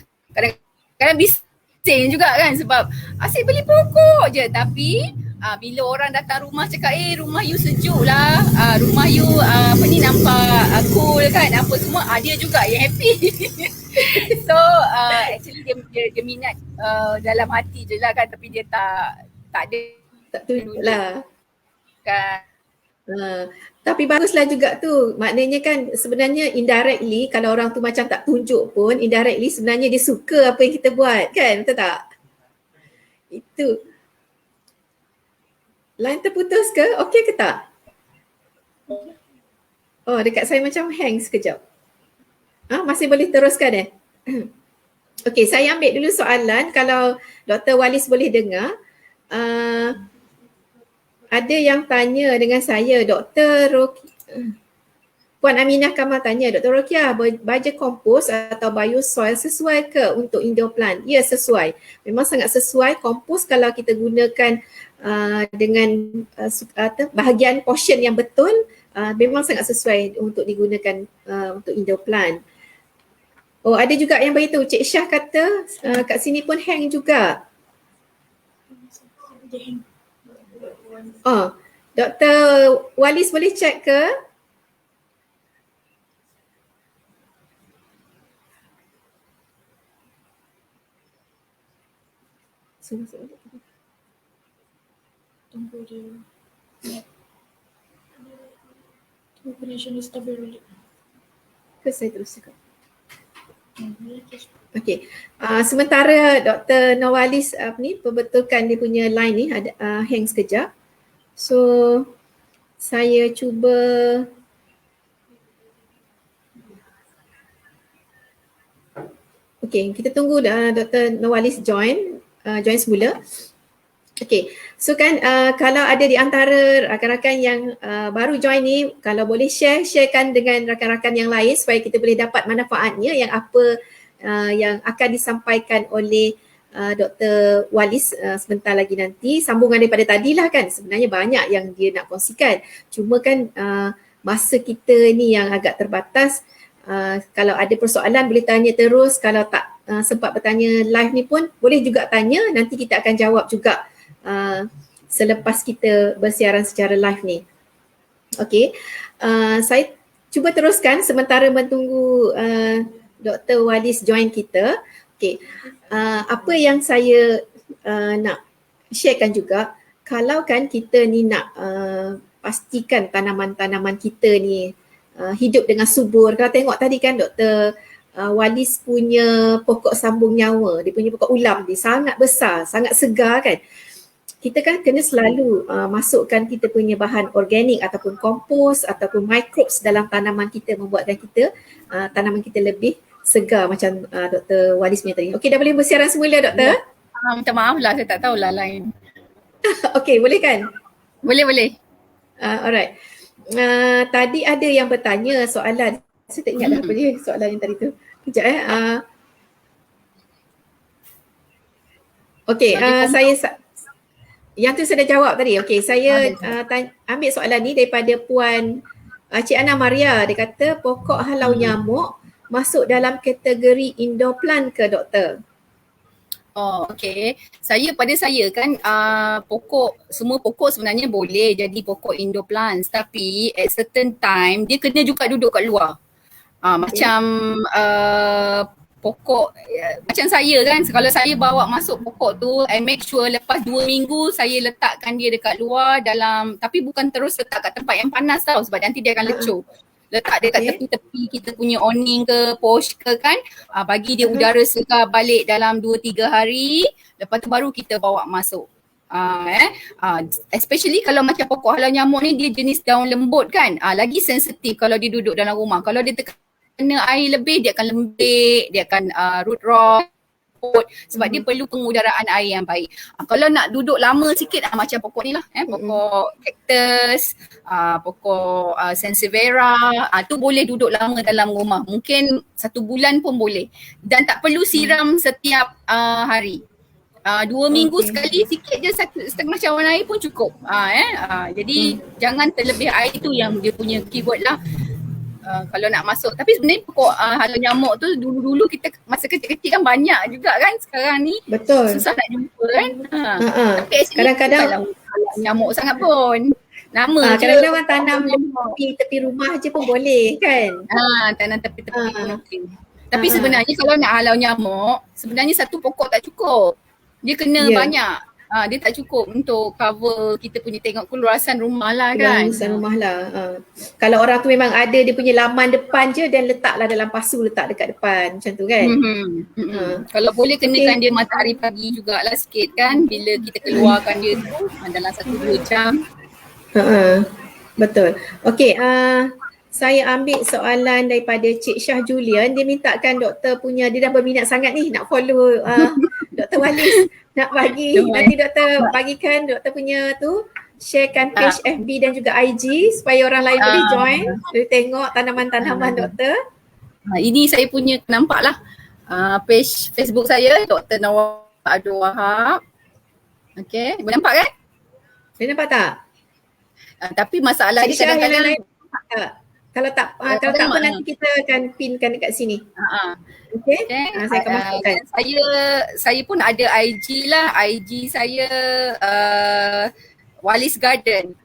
S2: kadang bising juga kan sebab asyik beli pokok je, tapi bila orang datang rumah cakap rumah you sejuk lah, rumah you nampak cool kan, apa semua, dia juga yang happy. So actually dia minat dalam hati je lah kan, tapi dia tak
S1: tunjuk lah
S2: kan.
S1: Tapi baguslah juga tu, maknanya kan sebenarnya indirectly kalau orang tu macam tak tunjuk pun, indirectly sebenarnya dia suka apa yang kita buat kan, betul tak? Itu. Line terputus ke? Okey ke tak? Oh, dekat saya macam hang sekejap. Masih boleh teruskan Okey, saya ambil dulu soalan kalau Dr. Walis boleh dengar. Ada yang tanya dengan saya, Puan Aminah Kamal tanya, Dr. Rokiah, baja kompos atau biosoil sesuai ke untuk indoor plant? Ya, sesuai. Memang sangat sesuai. Kompos kalau kita gunakan dengan bahagian portion yang betul, memang sangat sesuai untuk digunakan untuk indoor plant. Oh, ada juga yang beritahu, Cik Syah kata kat sini pun hang juga. Dr. Walis boleh check ke?
S3: Tunggu dia. Connection is stabil.
S1: Ke saya terus cakap? Okey. Sementara Dr. Nawalis perbetulkan dia punya line ni ada hang sekejap. So saya cuba okey, kita tunggu Dr. Nawalis join semula. Okey, so kan kalau ada di antara rakan-rakan yang baru join ni, kalau boleh sharekan dengan rakan-rakan yang lain supaya kita boleh dapat manfaatnya yang apa yang akan disampaikan oleh Dr. Walis sebentar lagi nanti. Sambungan daripada tadilah kan, sebenarnya banyak yang dia nak kongsikan. Cuma kan masa kita ni yang agak terbatas. Kalau ada persoalan boleh tanya terus, kalau tak sempat bertanya live ni pun boleh juga tanya, nanti kita akan jawab juga selepas kita bersiaran secara live ni. Okey, saya cuba teruskan sementara menunggu Dr. Walis join kita. Okey, apa yang saya nak sharekan juga, kalau kan kita ni nak pastikan tanaman-tanaman kita ni hidup dengan subur. Kalau tengok tadi kan Dr. Walis punya pokok sambung nyawa, dia punya pokok ulam dia sangat besar, sangat segar kan. Kita kan kena selalu masukkan kita punya bahan organik ataupun kompos ataupun microbes dalam tanaman kita, membuatkan kita tanaman kita lebih segar macam Dr. Walis punya tadi. Okey, dah boleh bersiaran semula Doktor?
S2: Ya. Minta maaf lah, saya tak tahulah lain.
S1: Okey, boleh kan?
S2: Boleh.
S1: Alright. Tadi ada yang bertanya soalan. Saya tak ingat dah apa dia soalan yang tadi tu. Kejap Okey, saya yang tu saya dah jawab tadi. Okey, saya ambil soalan ni daripada Puan Cik Ana Maria. Dia kata pokok halau nyamuk masuk dalam kategori indoor plant ke doktor?
S2: Oh, okey. Pada saya kan semua pokok sebenarnya boleh jadi pokok indoor plants, tapi at certain time dia kena juga duduk kat luar. Macam pokok macam saya kan, kalau saya bawa masuk pokok tu, I make sure lepas 2 minggu saya letakkan dia dekat luar dalam, tapi bukan terus letak kat tempat yang panas tau, sebab nanti dia akan lecur. Letak dekat tepi-tepi kita punya awning ke porch ke kan, bagi dia udara segar balik dalam 2-3 hari, lepas tu baru kita bawa masuk. Especially kalau macam pokok halau nyamuk ni, dia jenis daun lembut kan, lagi sensitif kalau dia duduk dalam rumah. Kalau dia kena air lebih, dia akan lembik, dia akan root rot, sebab dia perlu pengudaraan air yang baik. Kalau nak duduk lama sikit macam pokok ni lah, pokok cactus, pokok sansevieria, tu boleh duduk lama dalam rumah, mungkin 1 bulan pun boleh, dan tak perlu siram setiap hari. 2 minggu sekali, sikit je, setengah cawan air pun cukup. Jadi jangan terlebih air, tu yang dia punya keyword lah. Kalau nak masuk, tapi sebenarnya pokok halau nyamuk tu dulu-dulu kita masa kecil-kecil kan banyak juga kan, sekarang ni
S1: betul,
S2: susah nak jumpa kan. Tapi
S1: kadang-kadang
S2: halau nyamuk sangat pun, nama je.
S1: Kadang-kadang orang tanam tepi rumah je pun boleh kan.
S2: Tanam tepi-tepi pun okey. Tapi sebenarnya kalau nak halau nyamuk, sebenarnya satu pokok tak cukup, dia kena banyak. Dia tak cukup untuk cover kita punya tengok keluasan rumah lah kan.
S1: Keluasan rumah lah. Kalau orang tu memang ada dia punya laman depan je, dan letaklah dalam pasu, letak dekat depan macam tu kan.
S2: Kalau boleh kenakan dia matahari pagi jugalah sikit kan, bila kita keluarkan dia tu dalam 1-2 jam.
S1: Betul. Okey, saya ambil soalan daripada Cik Syah Julian. Dia mintakan doktor punya, dia dah berminat sangat ni nak follow Dr. Walis, nak bagi nanti doktor bagikan doktor punya tu, sharekan page FB dan juga IG supaya orang lain boleh join, boleh tengok tanaman-tanaman doktor.
S2: Ini saya punya, nampak lah page Facebook saya, Dr. Nawal Abdul Wahab. Okey, boleh nampak kan?
S1: Boleh nampak tak?
S2: Tapi masalah dia kadang-kadang
S1: kalau tak apa nanti kita akan pinkan dekat sini. Okey. Saya akan masukkan.
S2: Saya pun ada IG lah. IG saya Walis Garden.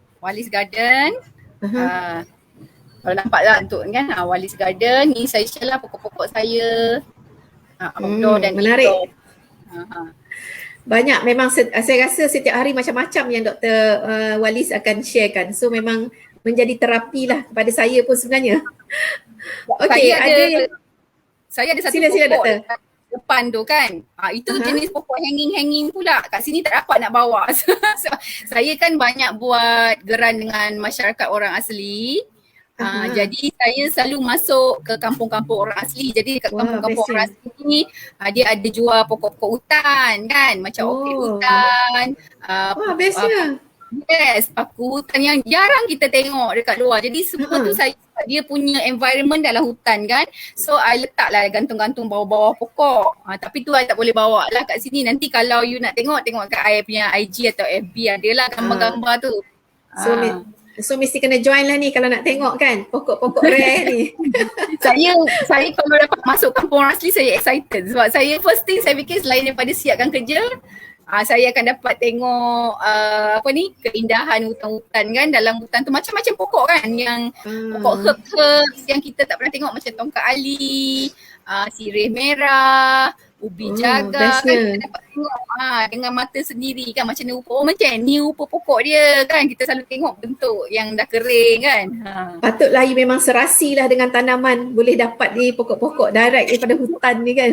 S2: Kalau nampak lah untuk kan, Walis Garden ni saya share lah pokok-pokok saya. Outdoor dan
S1: menarik.
S2: Indoor.
S1: Banyak memang, saya rasa setiap hari macam-macam yang Dr. Walis akan sharekan. So memang menjadi terapi lah kepada saya pun sebenarnya. Okey,
S2: Saya ada satu
S1: Sila
S2: pokok
S1: doktor.
S2: dekat depan tu kan. Itu jenis pokok hanging pula. Kat sini tak dapat nak bawa. So, saya kan banyak buat geran dengan masyarakat orang asli. Jadi saya selalu masuk ke kampung-kampung orang asli. Jadi dekat kampung-kampung orang asli ni dia ada jual pokok-pokok hutan kan. Macam orkid hutan.
S1: Bestnya.
S2: Yes, paku hutan yang jarang kita tengok dekat luar. Jadi semua tu saya dia punya environment dalam hutan kan. So I letaklah gantung-gantung bawah-bawah pokok. Tapi tu I tak boleh bawa lah kat sini. Nanti kalau you nak tengok kat I punya IG atau FB adalah gambar-gambar tu.
S1: So mesti kena join lah ni kalau nak tengok kan pokok-pokok rare ni.
S2: Saya kalau dapat masuk kampung orang asli saya excited sebab saya first thing saya fikir selain daripada siapkan kerja, saya akan dapat tengok keindahan hutan-hutan kan. Dalam hutan tu macam-macam pokok kan, yang pokok herbs yang kita tak pernah tengok macam tongkat ali, sirih merah, ubi jagar kan, kita dapat tengok dengan mata sendiri kan macam ni rupa, macam ni rupa pokok dia kan. Kita selalu tengok bentuk yang dah kering kan.
S1: Patutlah you memang serasi lah dengan tanaman, boleh dapat di pokok-pokok direct daripada hutan ni kan.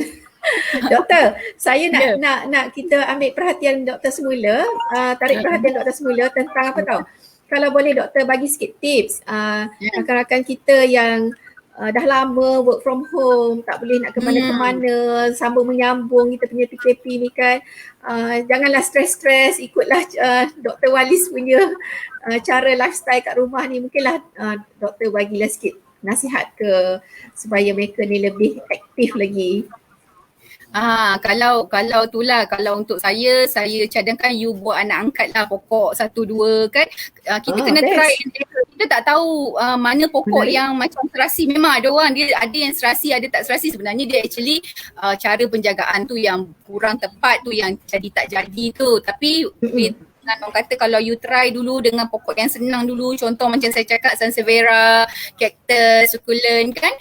S1: Doktor, saya nak kita ambil perhatian doktor semula, tarik perhatian doktor semula tentang apa tahu. Kalau boleh doktor bagi sikit tips rakan-rakan kita yang dah lama work from home, tak boleh nak ke mana-mana, sambung menyambung kita punya PKP ni kan. Janganlah stres-stres, ikutlah Dr. Walis punya cara lifestyle kat rumah ni. Mungkinlah doktor bagilah sikit nasihat ke supaya mereka ni lebih aktif lagi.
S2: Kalau itulah, kalau untuk saya cadangkan you buat anak angkat lah pokok 1-2 kan. Kita kena try and error. Kita tak tahu mana pokok yang macam serasi. Memang ada orang dia ada yang serasi, ada tak serasi. Sebenarnya dia actually cara penjagaan tu yang kurang tepat tu yang jadi tak jadi tu. Tapi orang kata kalau you try dulu dengan pokok yang senang dulu, contoh macam saya cakap sansevieria, cactus, succulent kan.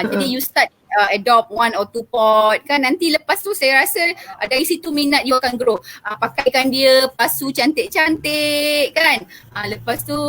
S2: Jadi you start adopt 1 or 2 pot kan, nanti lepas tu saya rasa dari situ minat you akan grow. Pakaikan dia pasu cantik-cantik kan. Lepas tu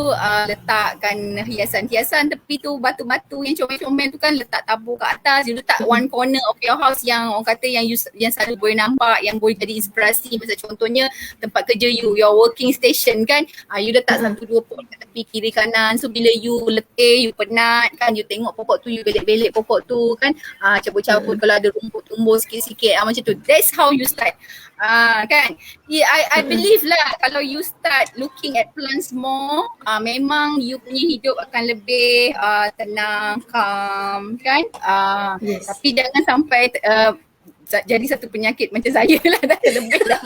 S2: letakkan hiasan-hiasan tepi tu, batu-batu yang comel-comel tu kan, letak tabur kat atas. You letak one corner of your house yang orang kata yang selalu boleh nampak, yang boleh jadi inspirasi. Macam contohnya tempat kerja you, your working station kan. You letak 1-2 pot kat tepi kiri kanan. So bila you letih, you penat kan, you tengok pokok tu, you belik-belik pokok tu kan. Cabut-cabut kalau ada rumput tumbuh sikit-sikit macam tu. That's how you start. Kan? I believe lah kalau you start looking at plants more, memang you punya hidup akan lebih tenang, calm kan. Tapi jangan sampai jadi satu penyakit macam saya lah, dah lebih dah.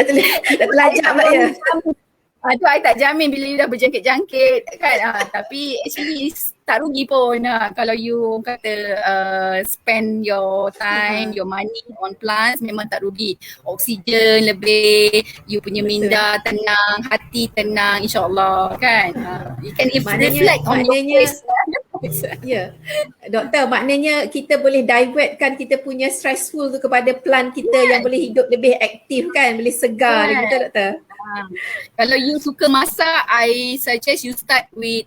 S1: Dah terlajak pula ya.
S2: Tu I tak jamin bila you dah berjangkit-jangkit kan. Tapi actually tak rugi pun kalau you kata spend your time, your money on plants, memang tak rugi. Oksigen lebih, you punya minda tenang, hati tenang, insyaAllah kan. You can reflect on your face.
S1: Ya, doktor, maknanya kita boleh divertkan kita punya stressful tu kepada plant kita yang boleh hidup lebih aktif kan, boleh segar ni, betul doktor?
S2: Kalau you suka masak, I suggest you start with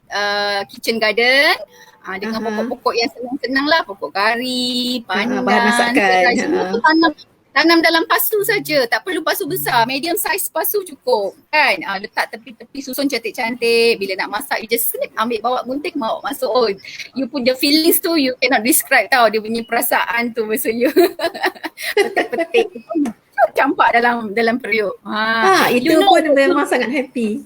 S2: kitchen garden dengan pokok-pokok yang senang-senang lah, pokok kari, pandan,
S1: bahan masakan.
S2: Tanam dalam pasu saja, tak perlu pasu besar, medium size pasu cukup kan. Letak tepi-tepi, susun cantik-cantik. Bila nak masak, you just slip, ambil bawa gunting, bawa masuk. You put the feelings tu, you cannot describe tau dia punya perasaan tu masa you petik-petik. Campak dalam periuk.
S1: Itu pun memang sangat happy.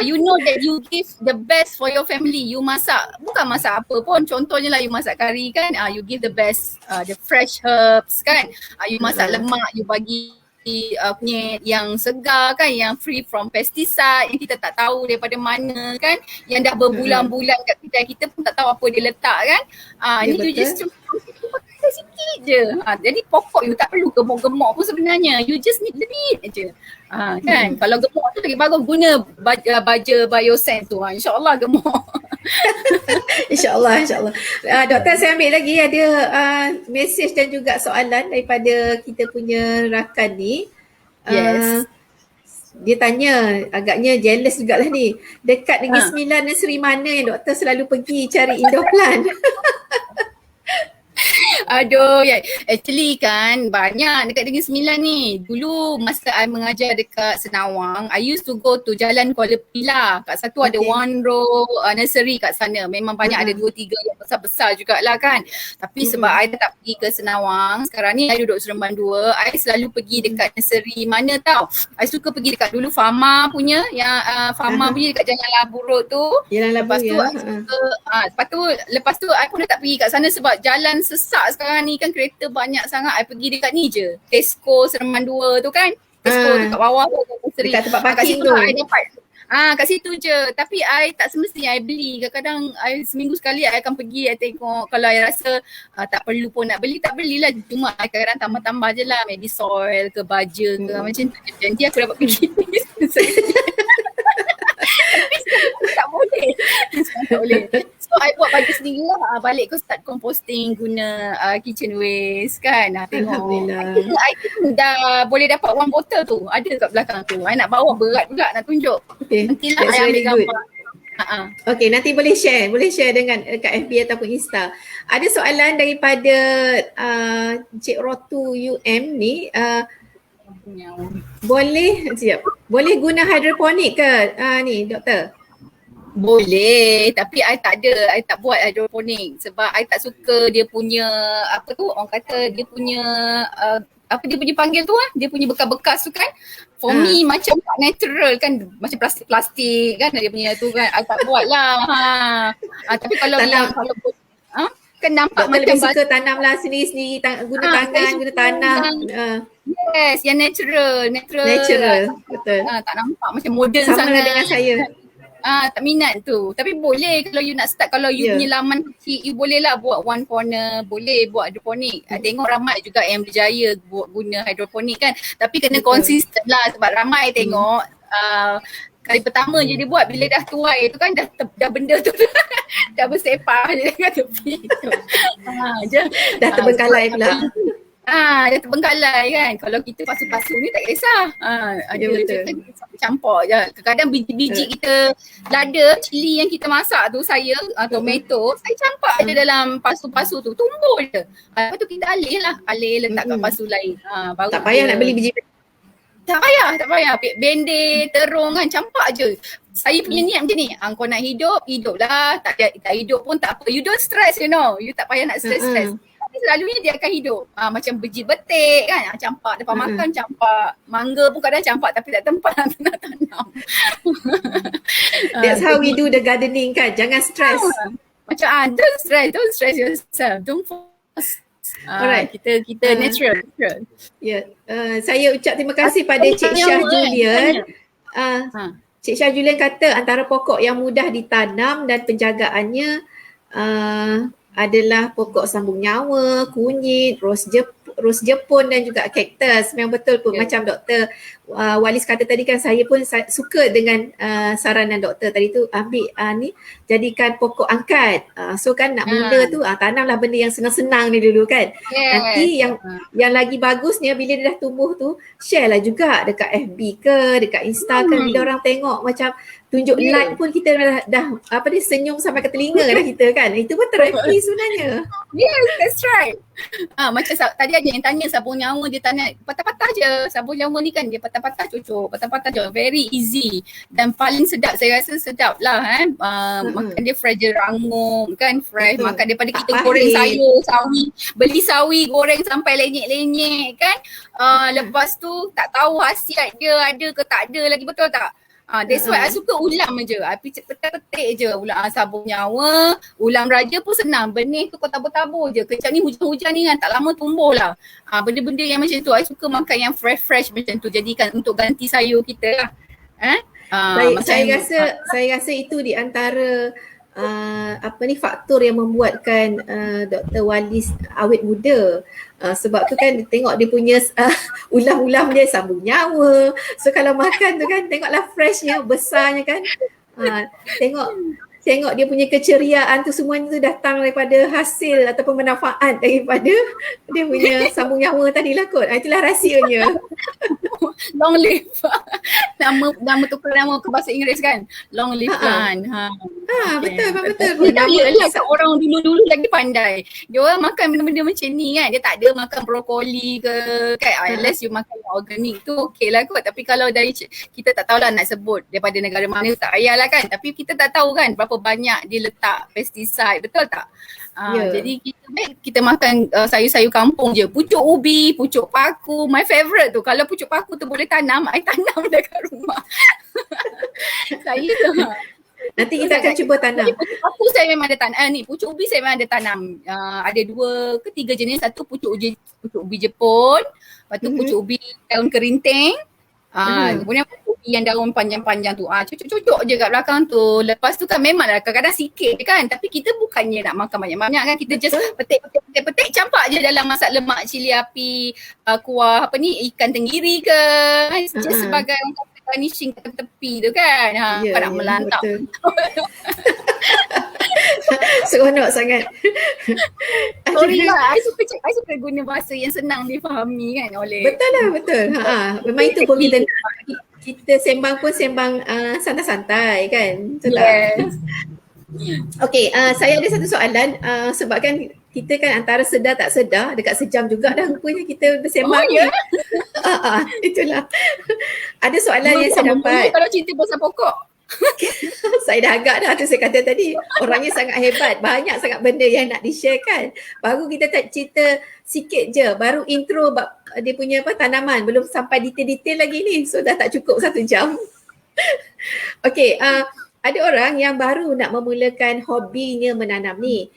S2: You know that you give the best for your family. You masak, bukan masak apa pun, contohnya lah you masak kari kan, you give the best, the fresh herbs kan. You masak lemak, you bagi punya yang segar kan, yang free from pesticide, yang kita tak tahu daripada mana kan, yang dah berbulan-bulan kat kita pun tak tahu apa dia letak kan. Ini you just sikit je. Jadi pokok you tak perlu gemuk-gemuk pun sebenarnya. You just need lebih je. Kan? Kalau gemuk tu lagi bagus, guna baja biosense tu. InsyaAllah gemuk. InsyaAllah.
S1: Doktor, saya ambil lagi ada mesej dan juga soalan daripada kita punya rakan ni.
S2: Yes.
S1: Dia tanya, agaknya jealous jugalah ni. Dekat Negeri Sembilan dan Seri mana yang doktor selalu pergi cari indoor plant?
S2: Aduh, ya. Actually kan banyak dekat Negeri Sembilan ni. Dulu masa I mengajar dekat Senawang, I used to go to Jalan Kuala Pilah. Kat satu ada
S1: Okay.
S2: one row nursery kat sana. Memang banyak ada 2-3 yang besar-besar jugalah kan. Tapi sebab I tak pergi ke Senawang, sekarang ni I duduk Seremban 2, I selalu pergi dekat nursery mana tau. I suka pergi dekat dulu Fama punya, yang Fama punya dekat Jalan Labu Road tu.
S1: Jalan Labu
S2: Lepas tu
S1: ya.
S2: I suka, lepas tu I pun dah tak pergi kat sana sebab jalan sesak sekarang ni kan, kereta banyak sangat. I pergi dekat ni je, Tesco Seremban 2 tu kan. Tesco dekat bawah tu, nursery.
S1: Dekat tempat
S2: Kat
S1: parking
S2: situ
S1: tu.
S2: I dapat. Kat situ je. Tapi I tak semestinya I beli. Kadang-kadang I seminggu sekali I akan pergi, I tengok. Kalau I rasa tak perlu pun nak beli, tak belilah. Cuma I kadang-kadang tambah-tambah je lah, Medisoil ke baja ke macam tu. Nanti aku dapat pergi. Tak boleh. Tak boleh. So I buat baju sendiri lah. Balik aku start composting guna kitchen waste kan. Tengok.
S1: Alhamdulillah.
S2: I think dah boleh dapat one bottle tu. Ada kat belakang tu. I nak bawa, berat pula nak tunjuk.
S1: Okay.
S2: Nantilah
S1: That's
S2: I ambil
S1: really good.
S2: gambar.
S1: Okay, nanti boleh share dengan kat FB ataupun Insta. Ada soalan daripada Cik Rotu UM ni, boleh guna hidroponik ke ni doktor?
S2: Boleh, tapi I tak ada, I tak buat hidroponik sebab I tak suka dia punya apa tu, orang kata dia punya apa dia punya panggil tu dia punya bekas-bekas tu kan. For me macam tak natural kan, macam plastik-plastik kan dia punya tu kan. I tak buat lah. Tapi kalau yang kalau kan nampak
S1: doktor
S2: macam
S1: lebih suka tanam lah sendiri-sendiri, guna tangan, guna tanah.
S2: Yes, yang natural.
S1: Betul.
S2: Tak nampak macam moden
S1: Sama
S2: sangat.
S1: dengan saya.
S2: Tak minat tu. Tapi boleh kalau you nak start, kalau you punya laman kecil, you boleh lah buat one corner, boleh buat hidroponik. Tengok ramai juga yang berjaya buat guna hidroponik kan. Tapi kena konsisten lah sebab ramai tengok kali pertama je dia buat, bila dah tuai tu kan dah benda tu dah bersepah je dekat tepi tu.
S1: Dah terbengkalai pula.
S2: Dia terbengkalai kan. Kalau kita pasu-pasu ni tak kisah.
S1: Ya, betul.
S2: Campur je. Kadang-kadang biji-biji kita lada, cili yang kita masak tu, saya tomato, saya campak je dalam pasu-pasu tu, tumbuh je. Lepas tu kita alih letak kat pasu lain. Baru
S1: Tak payah nak beli biji.
S2: Tak payah. Bende, terung kan, campak je. Saya punya niat macam ni, kau nak hidup lah. Tak hidup pun tak apa. You don't stress, you know. You tak payah nak stress. Tapi selalunya dia akan hidup. Macam biji betik kan, campak. Lepas makan campak. Mangga pun kadang campak tapi tak tempat nak tanam.
S1: That's how we do the gardening kan. Jangan stress.
S2: Macam don't stress yourself. Don't force.
S1: Alright.
S2: Kita natural.
S1: Ya, saya ucap terima kasih pada Cik Syah Julian. Cik Syah Julian kata antara pokok yang mudah ditanam dan penjagaannya adalah pokok sambung nyawa, kunyit, ros Jepun dan juga kaktus. Memang betul pun macam Dr. Walis kata tadi kan, saya pun suka dengan saranan doktor tadi tu, ambil ni jadikan pokok angkat. So kan nak mula tu tanamlah benda yang senang-senang ni dulu kan. Nanti yang lagi bagusnya bila dia dah tumbuh tu, share lah juga dekat FB ke, dekat Insta ke, bila orang tengok macam tunjuk like pun kita dah apa ni, senyum sampai ke telinga dah kita kan. Itu pun terapi sebenarnya.
S2: Yes, that's right. Macam tadi ada yang tanya sabun nyawa, dia tanya patah-patah je. Sabun nyawa ni kan dia patah-patah cucuk, patah-patah je, very easy dan paling sedap. Saya rasa sedap lah makan dia fresh je, rangup kan, fresh. Makan daripada kita goreng sayur, sawi, beli sawi goreng sampai lenyek-lenyek kan. Lepas tu tak tahu khasiat dia ada ke tak ada lagi, betul tak? That's why I suka ulam je. I petik-petik je ulam sabun nyawa. Ulam raja pun senang. Benih tu kau tabur-tabur je. Kecap ni hujan-hujan ni kan tak lama tumbuh lah. Benda-benda yang macam tu. I suka makan yang fresh-fresh macam tu. Jadikan untuk ganti sayur kita lah.
S1: Saya rasa itu di antara faktor yang membuatkan Dr. Walis awet muda. Sebab tu kan tengok dia punya ulam-ulam dia sambung nyawa. So kalau makan tu kan tengoklah freshnya, besarnya kan. Tengok tengok dia punya keceriaan tu semuanya tu datang daripada hasil ataupun manfaat daripada dia punya sambung nyawa tadi lah kot. Itulah rahsianya.
S2: Long live. Nama tukar nama ke bahasa Inggeris kan. Long live plant.
S1: Betul betul.
S2: Yalah orang dulu-dulu lagi pandai. Dia orang makan benda-benda macam ni kan. Dia tak ada makan brokoli ke kan. Unless you makan organik tu okey lah kot. Tapi kalau dari kita tak tahulah nak sebut daripada negara mana tak payahlah kan. Tapi kita tak tahu kan berapa banyak dia letak pesticide. Betul tak? Jadi kita makan sayur-sayur kampung je. Pucuk ubi, pucuk paku. My favourite tu. Kalau pucuk paku tu boleh tanam, I tanam dekat rumah. Saya tu.
S1: Nanti kita akan cuba tanam.
S2: Pucuk paku saya memang ada tanam. Pucuk ubi saya memang ada tanam. Ada 2 ke 3 jenis. Satu pucuk ubi Jepun. Lepas tu pucuk ubi daun kerinting. Kemudian pucuk ubi yang daun panjang-panjang tu. Cucuk-cucuk je kat belakang tu. Lepas tu kan memanglah kadang-kadang sikit kan. Tapi kita bukannya nak makan banyak-banyak kan. Kita just petik, campak je dalam masak lemak cili api, kuah ikan tenggiri ke. Just sebagai garnishing kat tepi tu kan. Kau nak melantap.
S1: Seronok sangat.
S2: Sorry lah, I suka guna bahasa yang senang difahami kan oleh.
S1: Betul lah, betul. Memang itu pun kita sembang pun sembang santai-santai kan. Betul tak?
S2: Yes.
S1: Okay, saya ada satu soalan sebab kan kita kan antara sedar tak sedar dekat sejam juga dah rupanya kita bersembang.
S2: Oh ya?
S1: Itulah. Ada soalan yang saya dapat.
S2: Kalau cerita pasal pokok.
S1: Saya dah agak dah tu saya kata tadi. Orangnya sangat hebat. Banyak sangat benda yang nak di-sharekan. Baru kita tak cerita sikit je. Baru intro dia punya tanaman. Belum sampai detail-detail lagi ni. So dah tak cukup 1 jam. Okay. Ada orang yang baru nak memulakan hobinya menanam ni.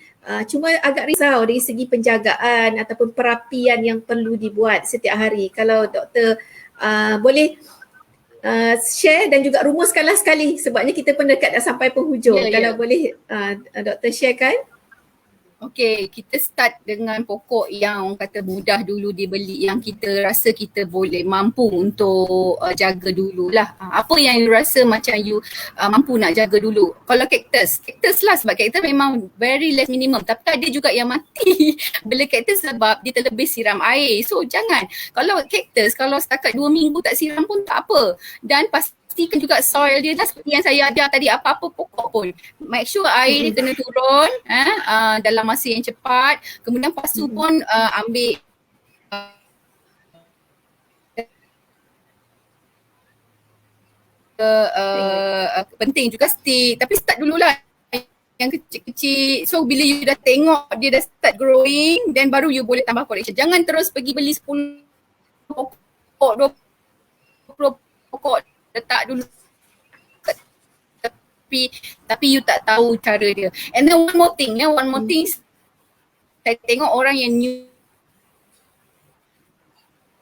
S1: Cuma agak risau dari segi penjagaan ataupun perapian yang perlu dibuat setiap hari. Kalau doktor boleh share dan juga rumuskanlah sekali sebabnya kita pun dekat dah sampai penghujung. Kalau boleh doktor sharekan.
S2: Okay, kita start dengan pokok yang orang kata mudah dulu dibeli, yang kita rasa kita boleh mampu untuk jaga dululah. Apa yang you rasa macam you mampu nak jaga dulu? Kalau cactus lah sebab cactus memang very less minimum, tapi ada juga yang mati bila cactus sebab dia terlebih siram air. So jangan, kalau cactus kalau setakat 2 minggu tak siram pun tak apa. Dan pastikan juga soil dia dah seperti yang saya ajar tadi, apa-apa pokok pun make sure air dia kena turun dalam masa yang cepat. Kemudian pasu pun ambil penting juga stick, tapi start dululah yang kecil-kecil. So bila you dah tengok dia dah start growing, then baru you boleh tambah collection. Jangan terus pergi beli 10 pokok, 20 pokok letak dulu tapi you tak tahu cara dia. And then one more thing, saya tengok orang yang new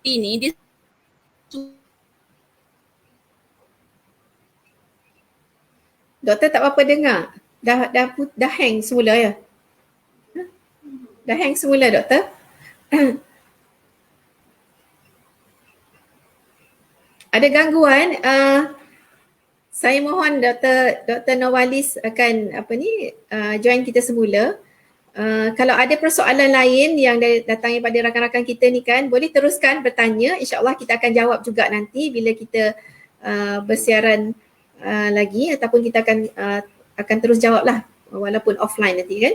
S2: ini dia
S1: Doktor tak apa-apa dengar. Dah hang semula ya? Dah hang semula doktor? Ada gangguan? Saya mohon Dr. Nawalis akan join kita semula. Kalau ada persoalan lain yang datang daripada rakan-rakan kita ni kan, boleh teruskan bertanya. InsyaAllah kita akan jawab juga nanti bila kita bersiaran lagi, ataupun kita akan terus jawab lah walaupun offline nanti kan.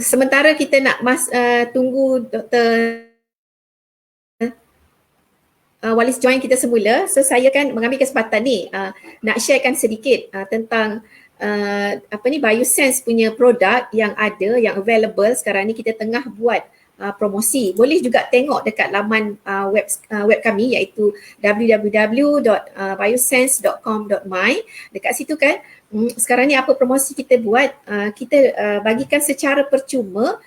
S1: Sementara kita nak tunggu Dr. Walis join kita semula, so saya kan mengambil kesempatan ni nak sharekan sedikit tentang Biosense punya produk yang ada, yang available sekarang ni. Kita tengah buat promosi. Boleh juga tengok dekat laman web kami iaitu www.biosense.com.my. Dekat situ kan sekarang ni apa promosi kita buat, kita bagikan secara percuma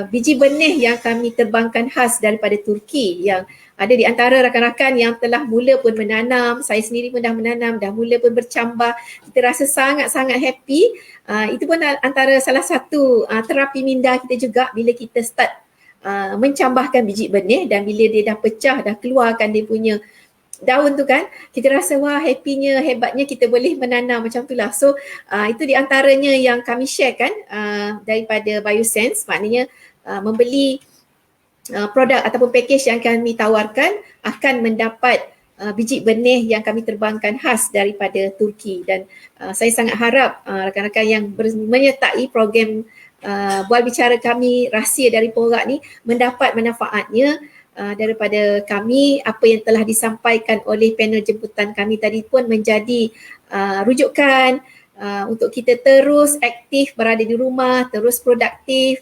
S1: biji benih yang kami terbangkan khas daripada Turki, yang ada di antara rakan-rakan yang telah mula pun menanam. Saya sendiri pun dah menanam, dah mula pun bercambah. Kita rasa sangat-sangat happy. Itu pun antara salah satu terapi minda kita juga bila kita start mencambahkan biji benih, dan bila dia dah pecah, dah keluarkan dia punya daun tu kan, kita rasa wah happynya, hebatnya kita boleh menanam macam tu lah. So itu di antaranya yang kami share kan daripada Biosense, maknanya membeli produk ataupun package yang kami tawarkan akan mendapat biji benih yang kami terbangkan khas daripada Turki. Dan saya sangat harap rakan-rakan yang menyertai program Bual Bicara kami Rahsia dari Porak ni mendapat manfaatnya daripada kami. Apa yang telah disampaikan oleh panel jemputan kami tadi pun menjadi rujukan untuk kita terus aktif berada di rumah, terus produktif.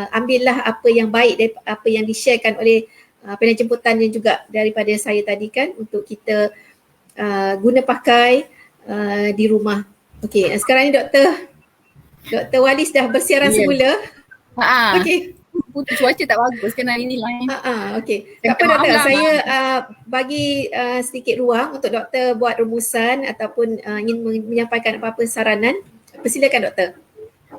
S1: Ambillah apa yang baik dari apa yang di-sharekan oleh panel jemputan dan juga daripada saya tadi kan, untuk kita guna pakai di rumah. Okey, sekarang ni Dr. Walis dah bersiaran semula. Okey.
S2: Cuaca tak bagus kan hari ni lah.
S1: Okey. Tak apa doktor, saya bagi sedikit ruang untuk doktor buat rumusan ataupun ingin menyampaikan apa-apa saranan. Persilakan doktor.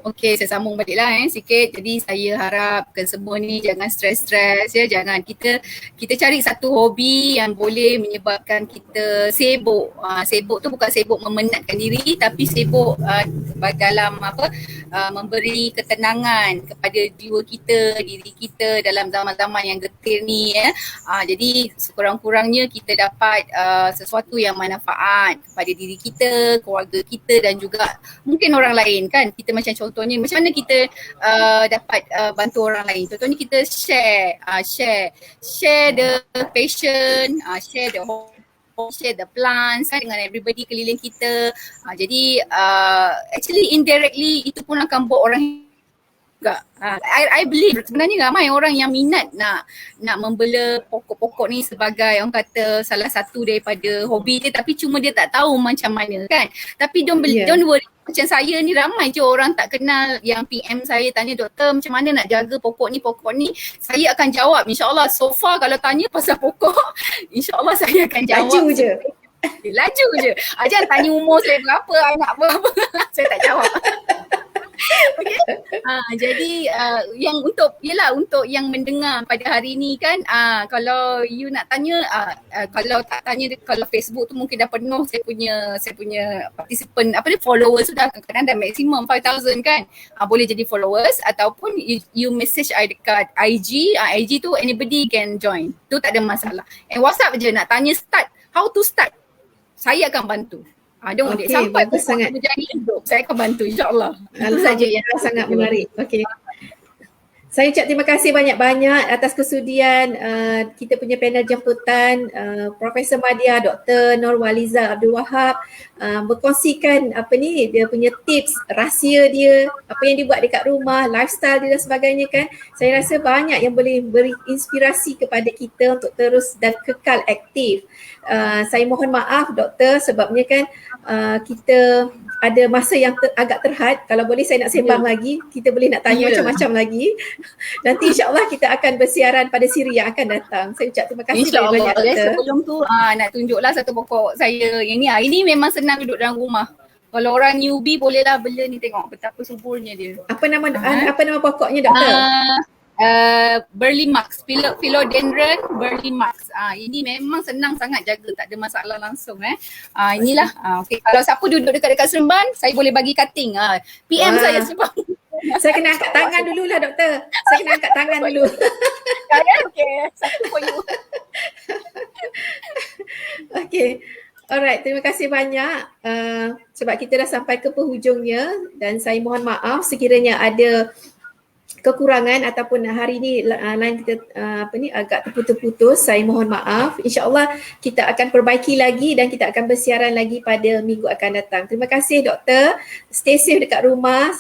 S2: Okey, saya sambung baliklah sikit. Jadi saya harapkan semua ni jangan stres-stres ya, jangan kita cari satu hobi yang boleh menyebabkan kita sibuk. Sibuk tu bukan sibuk memenatkan diri, tapi sibuk dalam memberi ketenangan kepada jiwa kita, diri kita dalam zaman-zaman yang getir ni ya. Jadi sekurang-kurangnya kita dapat sesuatu yang manfaat kepada diri kita, keluarga kita dan juga mungkin orang lain kan. Kita macam contohnya macam mana kita dapat bantu orang lain. Contohnya kita share the passion, share the plants dengan everybody keliling kita. Jadi actually indirectly itu pun akan buat orang juga. I believe sebenarnya ramai orang yang minat nak membela pokok-pokok ni sebagai orang kata salah satu daripada hobi dia, tapi cuma dia tak tahu macam mana kan. Tapi don't worry, macam saya ni ramai je orang tak kenal yang PM saya tanya, doktor macam mana nak jaga pokok ni, saya akan jawab insyaAllah. So far kalau tanya pasal pokok, insyaAllah saya akan jawab. Laju je. Jangan tanya umur saya berapa, anak berapa, saya tak jawab. Okay. Jadi yang untuk yang mendengar pada hari ni kan, kalau you nak tanya, kalau tak tanya, kalau Facebook tu mungkin dah penuh saya punya participant followers sudah kadang-kadang dah maksimum 5,000 kan. Boleh jadi followers ataupun you message I dekat IG. IG tu anybody can join. Tu tak ada masalah. WhatsApp je nak tanya how to start. Saya akan bantu.
S1: Okey,
S2: sampai
S1: bagus sangat.
S2: Menjadi hidup, saya akan bantu insyaAllah.
S1: Itu saja yang sangat menarik. Okey. Saya ucap terima kasih banyak-banyak atas kesudian kita punya panel jemputan, Profesor Madya, Dr. Nurwaliza Abdul Wahab berkongsikan dia punya tips, rahsia dia, apa yang dia buat dekat rumah, lifestyle dia dan sebagainya kan. Saya rasa banyak yang boleh beri inspirasi kepada kita untuk terus dan kekal aktif. Saya mohon maaf doktor sebabnya kan kita ada masa yang agak terhad. Kalau boleh saya nak sembang lagi, kita boleh nak tanya macam-macam lagi. Nanti insyaAllah kita akan bersiaran pada siri yang akan datang. Saya ucap terima kasih banyak doktor.
S2: Sebelum tu nak tunjuklah satu pokok saya yang ni. Ini memang senang duduk dalam rumah. Kalau orang newbie bolehlah bela ni, tengok betapa suburnya dia.
S1: Apa nama pokoknya doktor?
S2: Burley-Marx, Philodendron Burley-Marx. Ini memang senang sangat jaga, tak ada masalah langsung inilah. Okay. Kalau siapa duduk dekat Seremban, saya boleh bagi cutting. PM saya sebab
S1: saya kena angkat tangan dululah doktor. Saya kena angkat tangan dulu.
S2: Okay, satu for you.
S1: Okay. Alright, terima kasih banyak sebab kita dah sampai ke penghujungnya dan saya mohon maaf sekiranya ada kekurangan ataupun hari ni line kita agak terputus-putus. Saya mohon maaf. InsyaAllah kita akan perbaiki lagi dan kita akan bersiaran lagi pada minggu akan datang. Terima kasih doktor. Stay safe dekat rumah.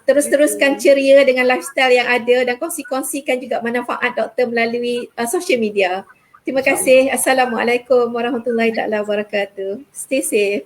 S1: Terus-teruskan ceria dengan lifestyle yang ada dan kongsi-kongsikan juga manfaat doktor melalui social media. Terima kasih. Assalamualaikum warahmatullahi wabarakatuh. Stay safe.